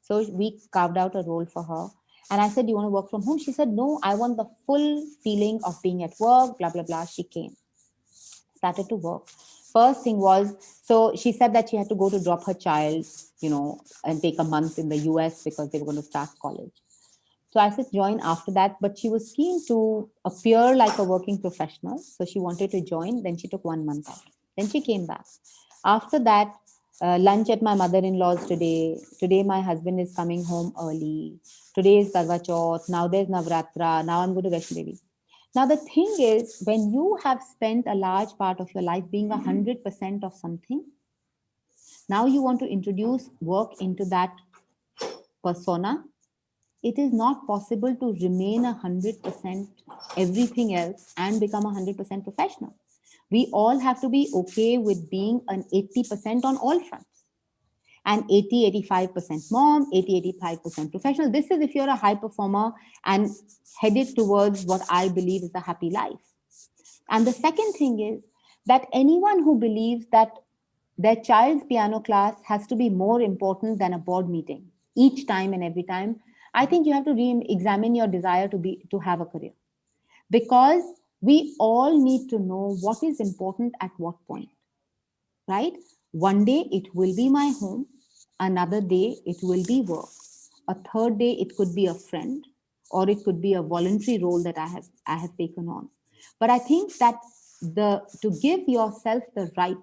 So we carved out a role for her. And I said, do you want to work from home? She said, no, I want the full feeling of being at work, blah, blah, blah. She came, started to work. First thing was, so she said that she had to go to drop her child, and take a month in the US because they were going to start college. So I said, join after that. But she was keen to appear like a working professional. So she wanted to join. Then she took 1 month out. Then she came back. After that, lunch at my mother-in-law's today. Today, my husband is coming home early. Today is Karwa Chauth. Now there's Navratra. Now I'm going to Vaishno Devi. Now, the thing is, when you have spent a large part of your life being 100% of something, now you want to introduce work into that persona. It is not possible to remain 100% everything else and become 100% professional. We all have to be okay with being an 80% on all fronts. And 80-85% mom, 80-85% professional. This is if you're a high performer and headed towards what I believe is a happy life. And the second thing is that anyone who believes that their child's piano class has to be more important than a board meeting each time and every time, I think you have to re-examine your desire to have a career. Because we all need to know what is important at what point, right? One day it will be my home, another day it will be work, a third day it could be a friend, or it could be a voluntary role that I have taken on. But I think that to give yourself the right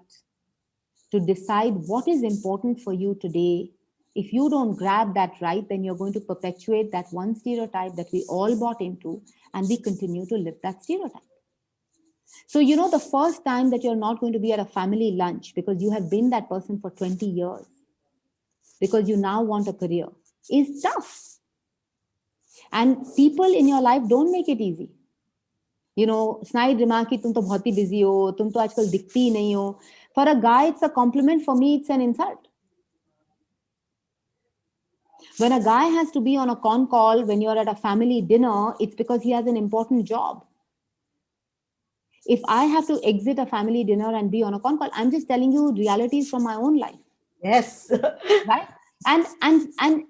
to decide what is important for you today, if you don't grab that right, then you're going to perpetuate that one stereotype that we all bought into, and we continue to live that stereotype. So, the first time that you're not going to be at a family lunch because you have been that person for 20 years, because you now want a career, is tough. And people in your life don't make it easy. Snide remark, tum to bahut hi busy ho, tum to aajkal dikhti hi nahi ho. For a guy, it's a compliment. For me, it's an insult. When a guy has to be on a con call when you're at a family dinner, it's because he has an important job. If I have to exit a family dinner and be on a con call, I'm just telling you realities from my own life. Yes. Right? And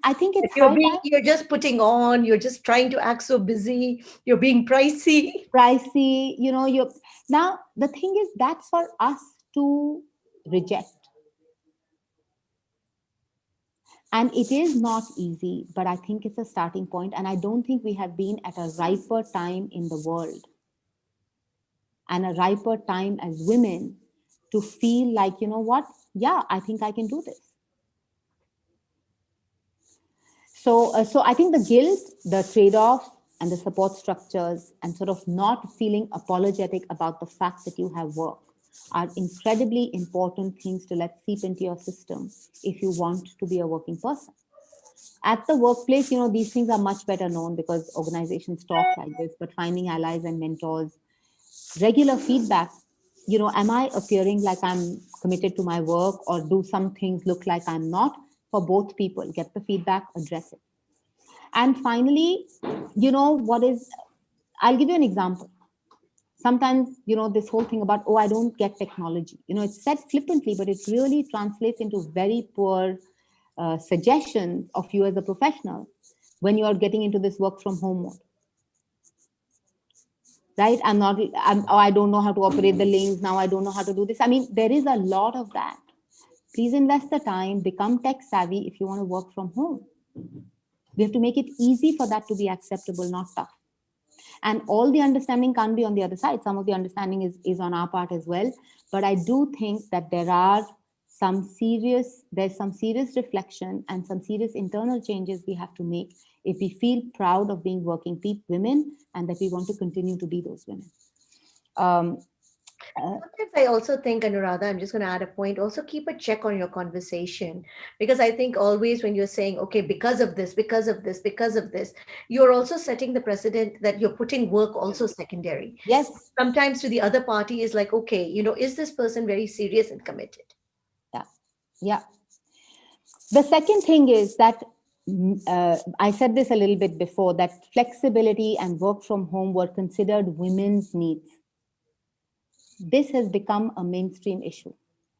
I think it's you're just putting on, you're just trying to act so busy, you're being pricey. Now the thing is, that's for us to reject. And it is not easy, but I think it's a starting point. And I don't think we have been at a riper time in the world and a riper time as women to feel like, what? Yeah, I think I can do this. So I think the guilt, the trade-off, and the support structures, and sort of not feeling apologetic about the fact that you have work are incredibly important things to let seep into your system if you want to be a working person. At the workplace, these things are much better known because organizations talk like this, but finding allies and mentors, regular feedback, am I appearing like I'm committed to my work, or do some things look like I'm not? For both people, get the feedback, address it. And finally, I'll give you an example. Sometimes, this whole thing about, I don't get technology, it's said flippantly, but it really translates into very poor suggestions of you as a professional when you are getting into this work from home mode. Right? I don't know how to operate the links. Now I don't know how to do this. I mean, there is a lot of that. Please invest the time, become tech savvy if you want to work from home. We have to make it easy for that to be acceptable, not tough. And all the understanding can't be on the other side. Some of the understanding is on our part as well. But I do think that there's some serious reflection and some serious internal changes we have to make if we feel proud of being working women and that we want to continue to be those women. Um, Sometimes I also think, Anuradha, I'm just going to add a point, also keep a check on your conversation. Because I think always when you're saying, okay, because of this, because of this, because of this, you're also setting the precedent that you're putting work also secondary. yes, Sometimes to the other party is like, okay, is this person very serious and committed? yeah, yeah. The second thing is that I said this a little bit before, that flexibility and work from home were considered women's needs. This has become a mainstream issue.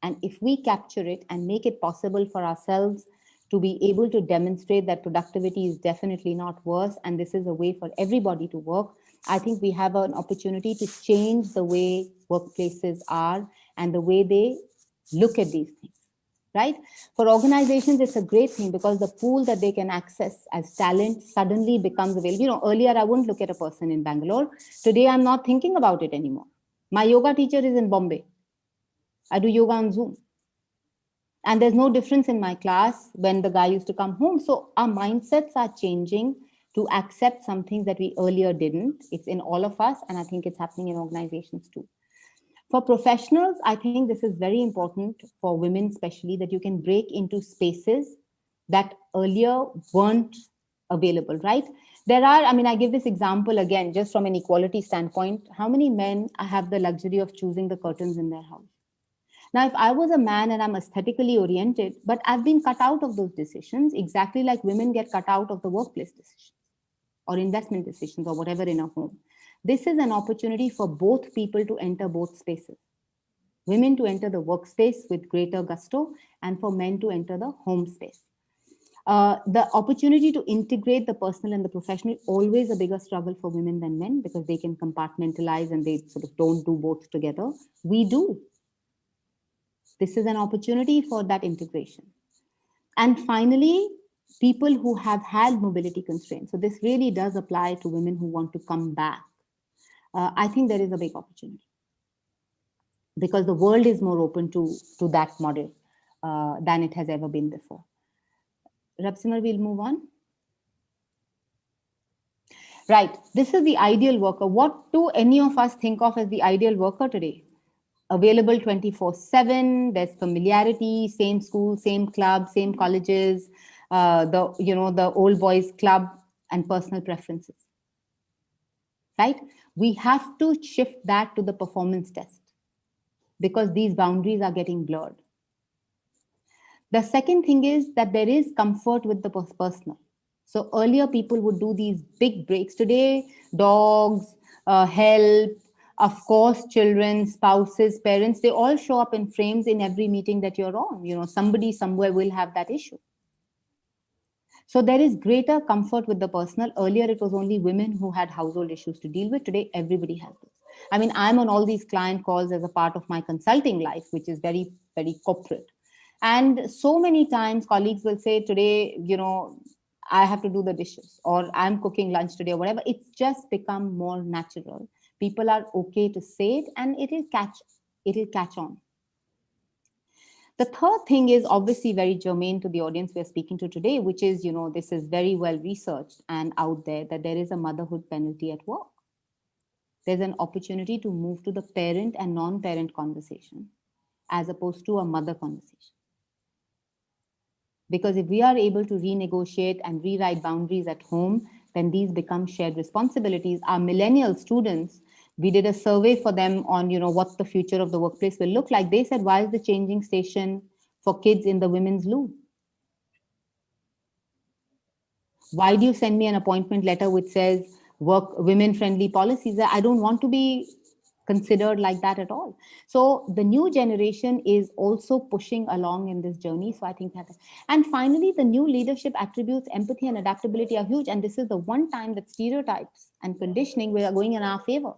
And if we capture it and make it possible for ourselves to be able to demonstrate that productivity is definitely not worse, and this is a way for everybody to work, I think we have an opportunity to change the way workplaces are and the way they look at these things. Right? For organizations, it's a great thing because the pool that they can access as talent suddenly becomes available. Earlier I wouldn't look at a person in Bangalore. Today, I'm not thinking about it anymore. My yoga teacher is in Bombay. I do yoga on Zoom. And there's no difference in my class when the guy used to come home. So our mindsets are changing to accept some things that we earlier didn't. It's in all of us. And I think it's happening in organizations too. For professionals, I think this is very important for women, especially, that you can break into spaces that earlier weren't available, right? I give this example again, just from an equality standpoint. How many men have the luxury of choosing the curtains in their house? Now, if I was a man and I'm aesthetically oriented, but I've been cut out of those decisions, exactly like women get cut out of the workplace decisions or investment decisions or whatever in a home. This is an opportunity for both people to enter both spaces. Women to enter the workspace with greater gusto, and for men to enter the home space. The opportunity to integrate the personal and the professional, always a bigger struggle for women than men because they can compartmentalize and they sort of don't do both together. We do. This is an opportunity for that integration. And finally, people who have had mobility constraints. So this really does apply to women who want to come back. I think there is a big opportunity because the world is more open to that model than it has ever been before. Rabsimar, we'll move on. Right. This is the ideal worker. What do any of us think of as the ideal worker today? Available 24/7. There's familiarity, same school, same club, same colleges, the old boys club, and personal preferences. Right? We have to shift that to the performance test because these boundaries are getting blurred. The second thing is that there is comfort with the personal. So earlier people would do these big breaks. Today, dogs, help, of course, children, spouses, parents, they all show up in frames in every meeting that you're on. Somebody somewhere will have that issue. So there is greater comfort with the personal. Earlier, it was only women who had household issues to deal with. Today, everybody has this. I'm on all these client calls as a part of my consulting life, which is very, very corporate. And so many times colleagues will say today, I have to do the dishes or I'm cooking lunch today or whatever. It's just become more natural. People are okay to say it and it'll catch on. The third thing is obviously very germane to the audience we're speaking to today, which is, this is very well researched and out there that there is a motherhood penalty at work. There's an opportunity to move to the parent and non-parent conversation as opposed to a mother conversation. Because if we are able to renegotiate and rewrite boundaries at home, then these become shared responsibilities. Our millennial students, we did a survey for them on, what the future of the workplace will look like. They said, why is the changing station for kids in the women's loo? Why do you send me an appointment letter which says work women friendly policies? I don't want to be considered like that at all. So the new generation is also pushing along in this journey. So I think that, and finally, the new leadership attributes, empathy and adaptability are huge. And this is the one time that stereotypes and conditioning are going in our favor.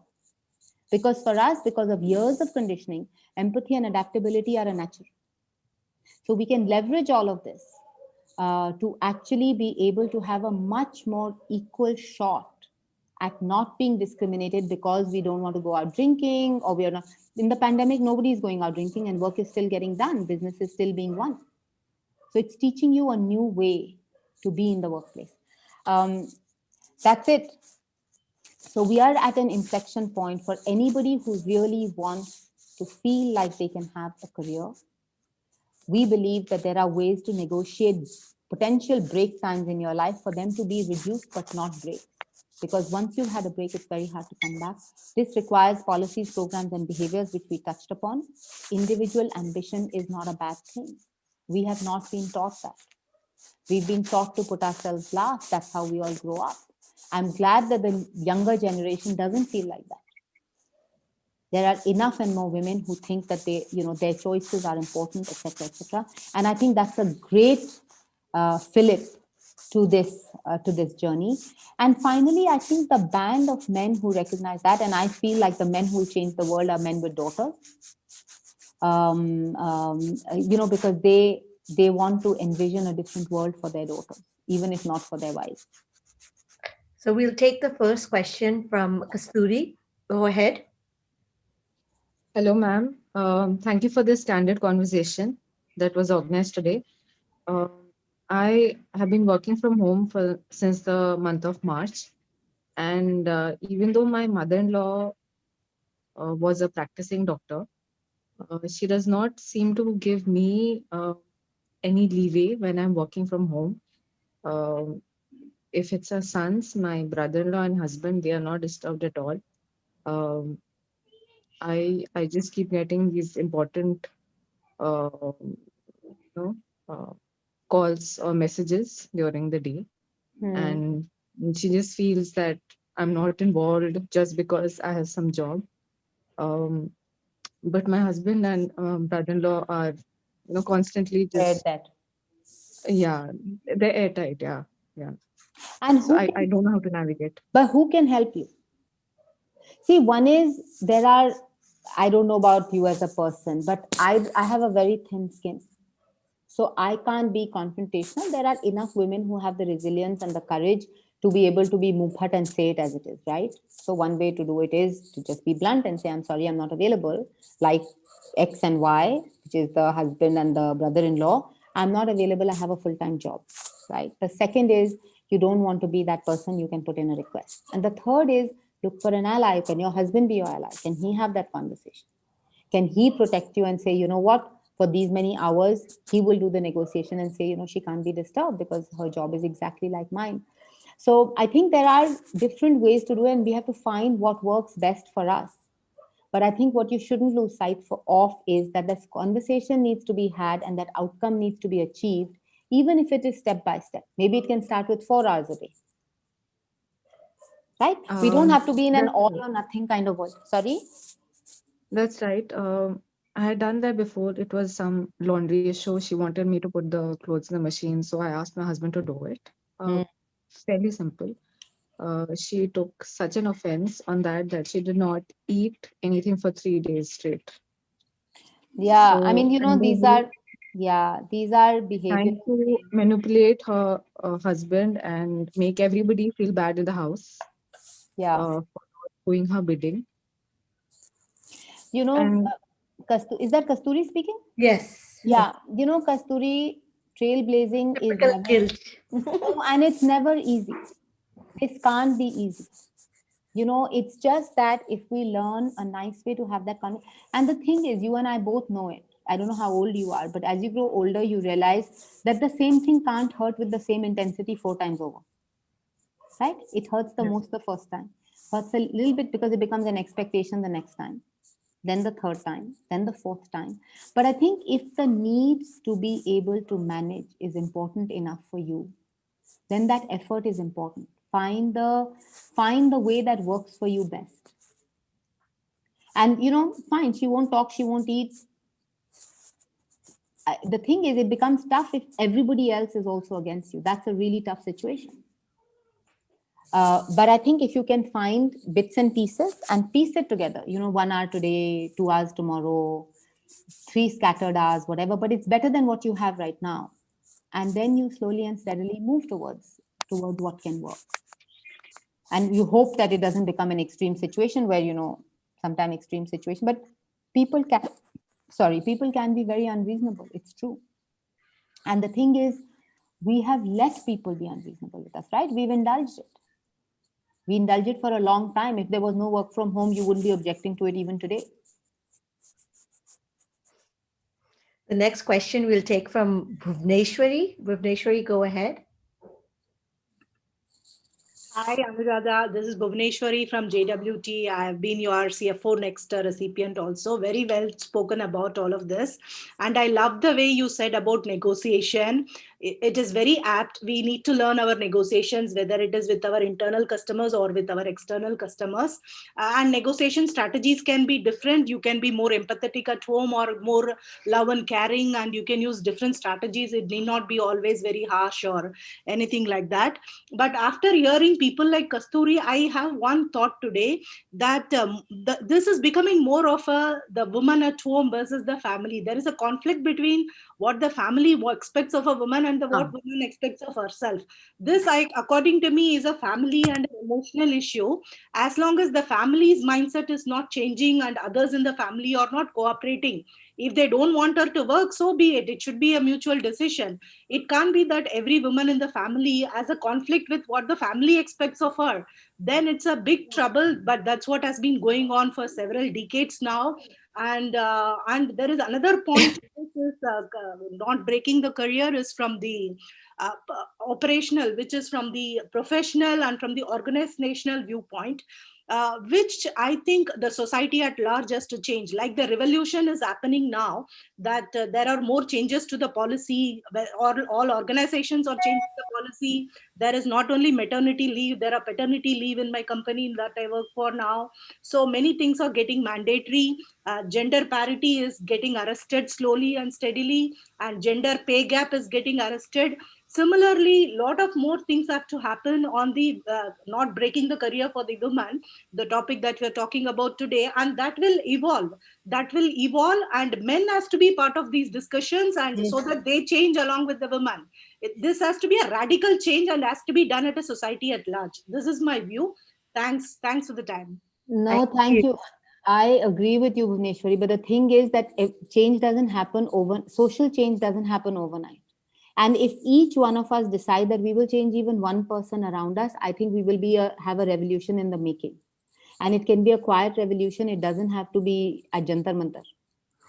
Because for us, because of years of conditioning, empathy and adaptability are a natural. So we can leverage all of this to actually be able to have a much more equal shot at not being discriminated because we don't want to go out drinking, or we are not in the pandemic, nobody is going out drinking and work is still getting done, business is still being won. So it's teaching you a new way to be in the workplace. That's it. So we are at an inflection point for anybody who really wants to feel like they can have a career. We believe that there are ways to negotiate potential break times in your life for them to be reduced but not break. Because once you've had a break, it's very hard to come back. This requires policies, programs, and behaviors which we touched upon. Individual ambition is not a bad thing. We have not been taught that. We've been taught to put ourselves last. That's how we all grow up. I'm glad that the younger generation doesn't feel like that. There are enough and more women who think that they, their choices are important, etc., etc. And I think that's a great fillip to this journey. And finally, I think the band of men who recognize that, and I feel like the men who change the world are men with daughters. Because they want to envision a different world for their daughters, even if not for their wives. So we'll take the first question from Kasturi. Go ahead. Hello, ma'am. Thank you for this candid conversation that was organized today. I have been working from home since the month of March. And even though my mother-in-law was a practicing doctor, she does not seem to give me any leeway when I'm working from home. If it's her sons, my brother-in-law and husband, they are not disturbed at all. I just keep getting these important uh, calls or messages during the day. And she just feels that I'm not involved just because I have some job. But my husband and brother-in-law are, constantly just, yeah, they're airtight. Yeah. And so I don't know how to navigate. But who can help you? See, one is I don't know about you as a person, but I have a very thin skin. So I can't be confrontational. There are enough women who have the resilience and the courage to be able to be muphat and say it as it is, right? So one way to do it is to just be blunt and say, I'm sorry, I'm not available. Like X and Y, which is the husband and the brother-in-law, I'm not available. I have a full-time job, right? The second is you don't want to be that person, you can put in a request. And the third is look for an ally. Can your husband be your ally? Can he have that conversation? Can he protect you and say, you know what, for these many hours, he will do the negotiation and say, she can't be disturbed because her job is exactly like mine. So I think there are different ways to do it, and we have to find what works best for us. But I think what you shouldn't lose sight of is that this conversation needs to be had and that outcome needs to be achieved, even if it is step by step. Maybe it can start with 4 hours a day. Right? We don't have to be in an all or nothing kind of world. Sorry? That's right. I had done that before. It was some laundry issue. She wanted me to put the clothes in the machine. So I asked my husband to do it. Fairly simple. She took such an offense on that she did not eat anything for 3 days straight. Yeah, so, I mean, these are behaviors. Trying to manipulate her husband and make everybody feel bad in the house. Yeah. For doing her bidding. Is that Kasturi speaking? Yes. Yeah. Kasturi, trailblazing is never, guilt. And it's never easy. This can't be easy. It's just that if we learn a nice way to have that conversation, and the thing is, you and I both know it. I don't know how old you are, but as you grow older, you realize that the same thing can't hurt with the same intensity 4 times over. Right? It hurts the most the first time. Hurts a little bit because it becomes an expectation the next time, then the third time, then the fourth time. But I think if the need to be able to manage is important enough for you, then that effort is important. Find the way that works for you best. And fine, she won't talk, she won't eat. The thing is, it becomes tough if everybody else is also against you. That's a really tough situation. But I think if you can find bits and pieces and piece it together, 1 hour today, 2 hours tomorrow, 3 scattered hours, whatever, but it's better than what you have right now. And then you slowly and steadily move towards what can work. And you hope that it doesn't become an extreme situation where, sometime extreme situation, but people can be very unreasonable. It's true. And the thing is, we have let people be unreasonable with us, right? We've indulged it. We indulged it for a long time. If there was no work from home, you wouldn't be objecting to it even today. The next question we'll take from Bhuvneshwari. Bhuvneshwari, go ahead. Hi, Anuradha. This is Bhuvneshwari from JWT. I have been your CFO Next recipient also. Very well spoken about all of this. And I love the way you said about negotiation. It is very apt. We need to learn our negotiations, whether it is with our internal customers or with our external customers. And negotiation strategies can be different. You can be more empathetic at home or more love and caring, and you can use different strategies. It need not be always very harsh or anything like that. But after hearing people like Kasturi, I have one thought today that this is becoming more of the woman at home versus the family. There is a conflict between what the family expects of a woman and what woman expects of herself. This, according to me, is a family and emotional issue. As long as the family's mindset is not changing and others in the family are not cooperating, if they don't want her to work, so be it. It should be a mutual decision. It can't be that every woman in the family has a conflict with what the family expects of her. Then it's a big trouble. But that's what has been going on for several decades now. And there is another point, which is not breaking the career, is from the operational, which is from the professional and from the organizational viewpoint. Which I think the society at large has to change. Like the revolution is happening now, that there are more changes to the policy, or all organizations are changing the policy. There is not only maternity leave, there are paternity leave in my company that I work for now. So many things are getting mandatory. Gender parity is getting arrested slowly and steadily, and gender pay gap is getting arrested. Similarly, a lot of more things have to happen on the not breaking the career for the woman, the topic that we're talking about today, and that will evolve. And men has to be part of these discussions, and so that they change along with the women. This has to be a radical change and has to be done at a society at large. This is my view. Thanks for the time. No, thank you. I agree with you, Bhuvneshwari, but the thing is that change doesn't happen social change doesn't happen overnight. And if each one of us decide that we will change even one person around us, I think we will have a revolution in the making. And it can be a quiet revolution. It doesn't have to be a Jantar Mantar,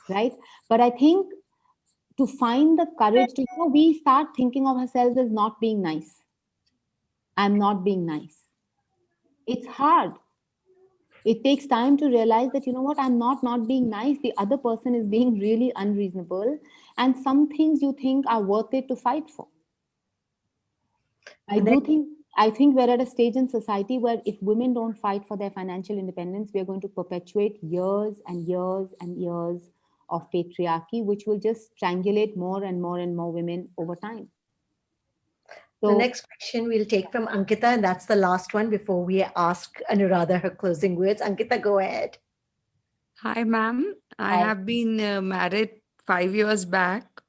right? But I think to find the courage to, we start thinking of ourselves as not being nice. I'm not being nice. It's hard. It takes time to realize that, I'm not being nice. The other person is being really unreasonable. And some things you think are worth it to fight for. I think we're at a stage in society where if women don't fight for their financial independence, we are going to perpetuate years and years and years of patriarchy, which will just strangulate more and more and more women over time. So, the next question we'll take from Ankita, and that's the last one before we ask Anuradha her closing words. Ankita, go ahead. Hi, ma'am. I have been married 5 years back.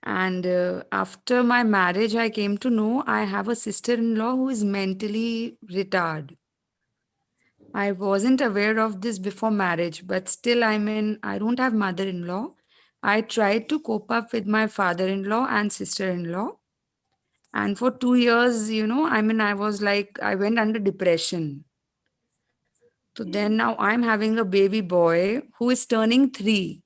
And after my marriage, I came to know I have a sister-in-law who is mentally retarded. I wasn't aware of this before marriage, but still, I don't have mother-in-law. I tried to cope up with my father-in-law and sister-in-law. And for 2 years, I was like, I went under depression. So then now I'm having a baby boy who is turning 3.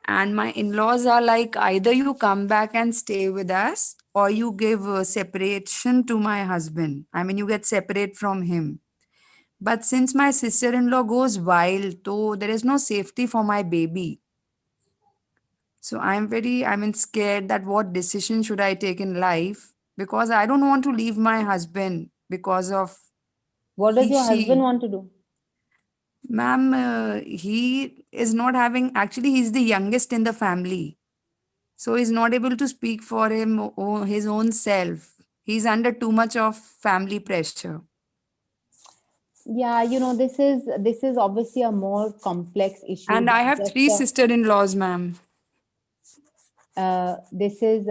And my in-laws are like, either you come back and stay with us or you give separation to my husband. You get separate from him. But since my sister-in-law goes wild, so there is no safety for my baby. So I'm scared that what decision should I take in life, because I don't want to leave my husband because of... What does your husband want to do? Ma'am, he is not having... Actually, he's the youngest in the family. So he's not able to speak for him or his own self. He's under too much of family pressure. Yeah, this is obviously a more complex issue. And I have 3 sister-in-laws, ma'am. So this is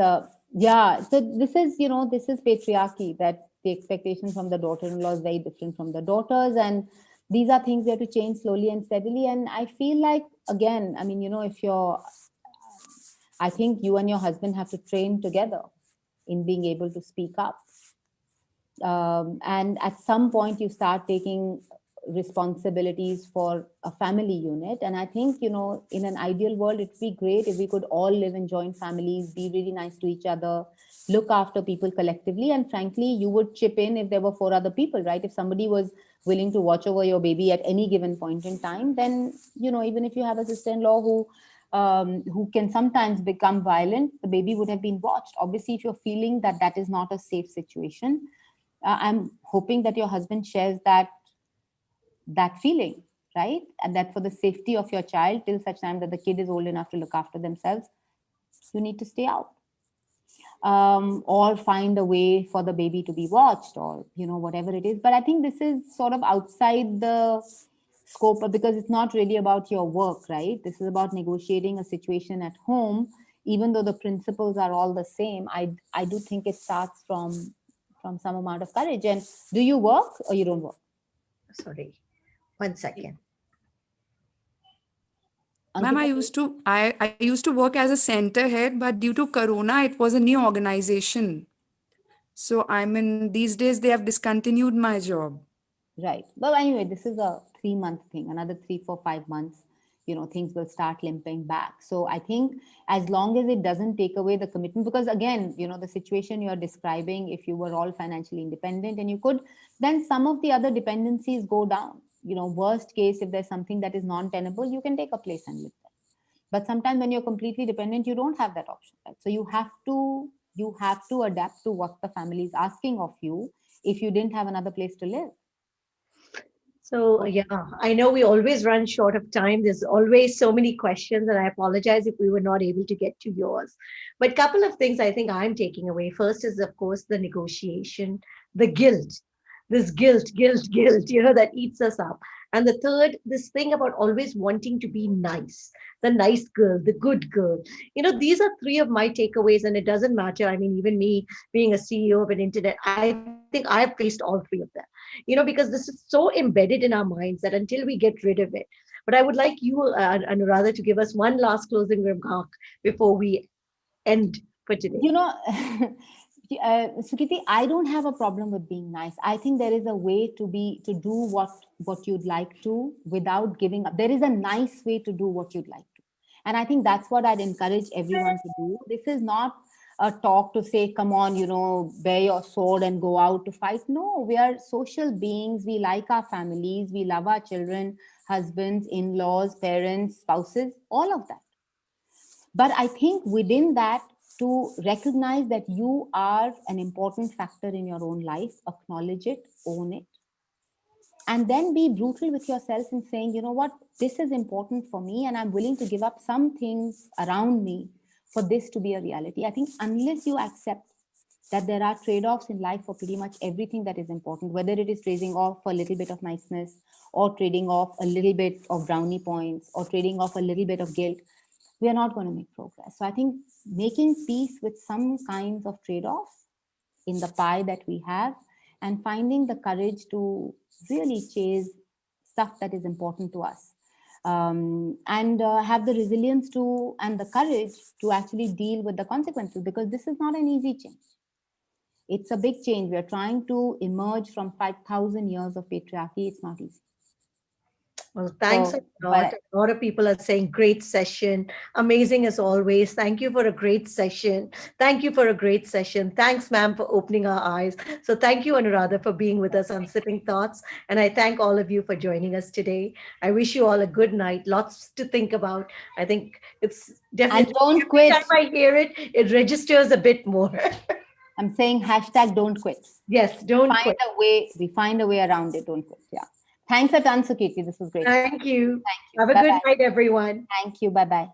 patriarchy, that, The expectation from the daughter-in-law is very different from the daughters. And these are things we have to change slowly and steadily. And I feel like, again, I mean, I think you and your husband have to train together in being able to speak up. And at some point you start taking responsibilities for a family unit. And I think, in an ideal world, it'd be great if we could all live in joint families, be really nice to each other, look after people collectively. And frankly, you would chip in if there were 4 other people, right? If somebody was willing to watch over your baby at any given point in time, then, even if you have a sister-in-law who can sometimes become violent, the baby would have been watched. Obviously, if you're feeling that that is not a safe situation, I'm hoping that your husband shares that feeling, right? And that for the safety of your child, till such time that the kid is old enough to look after themselves, you need to stay out. Or find a way for the baby to be watched, or, whatever it is. But I think this is sort of outside the scope, because it's not really about your work, right? This is about negotiating a situation at home. Even though the principles are all the same, I do think it starts from some amount of courage. And do you work or you don't work? Sorry, 1 second. Ma'am, I used to work as a center head, but due to Corona, it was a new organization. So these days they have discontinued my job. Right. Well, anyway, this is a 3-month thing. Another 3, 4, 5 months, things will start limping back. So I think as long as it doesn't take away the commitment, because again, the situation you're describing, if you were all financially independent and you could, then some of the other dependencies go down. Worst case, if there's something that is non-tenable, you can take a place and live there. But sometimes when you're completely dependent, you don't have that option, right? So you have to adapt to what the family is asking of you if you didn't have another place to live. So, yeah, I know we always run short of time. There's always so many questions, and I apologize if we were not able to get to yours. But a couple of things I think I'm taking away. First is, of course, the negotiation, the guilt, this guilt, that eats us up. And the third, this thing about always wanting to be nice, the nice girl, the good girl. These are 3 of my takeaways, and it doesn't matter. I mean, even me being a CEO of an internet, I think I've faced all 3 of them, because this is so embedded in our minds that until we get rid of it. But I would like you, Anuradha, to give us one last closing remark before we end for today. Sukriti, I don't have a problem with being nice. I think there is a way to do what you'd like to without giving up. There is a nice way to do what you'd like to. And I think that's what I'd encourage everyone to do. This is not a talk to say, come on, bear your sword and go out to fight. No, we are social beings. We like our families. We love our children, husbands, in-laws, parents, spouses, all of that. But I think within that, to recognize that you are an important factor in your own life, acknowledge it, own it, and then be brutal with yourself in saying, you know what, this is important for me, and I'm willing to give up some things around me for this to be a reality. I think unless you accept that there are trade-offs in life for pretty much everything that is important, whether it is trading off for a little bit of niceness, or trading off a little bit of brownie points, or trading off a little bit of guilt, we are not going to make progress. So I think making peace with some kinds of trade-offs in the pie that we have, and finding the courage to really chase stuff that is important to us, and have the resilience and the courage to actually deal with the consequences, because this is not an easy change. It's a big change. We're trying to emerge from 5,000 years of patriarchy. It's not easy. Well, thanks a lot. A lot of people are saying great session. Amazing as always. Thank you for a great session. Thank you for a great session. Thanks, ma'am, for opening our eyes. So thank you, Anuradha, for being with us on Sipping Thoughts. And I thank all of you for joining us today. I wish you all a good night. Lots to think about. I think it's definitely, and don't quit. Every time I hear it, it registers a bit more. I'm saying hashtag don't quit. Yes, don't quit. We find a way around it. Don't quit. Yeah. Thanks a ton, Sukriti. This was great. Thank you. Thank you. Have a Bye-bye. good night, everyone. Thank you. Bye-bye.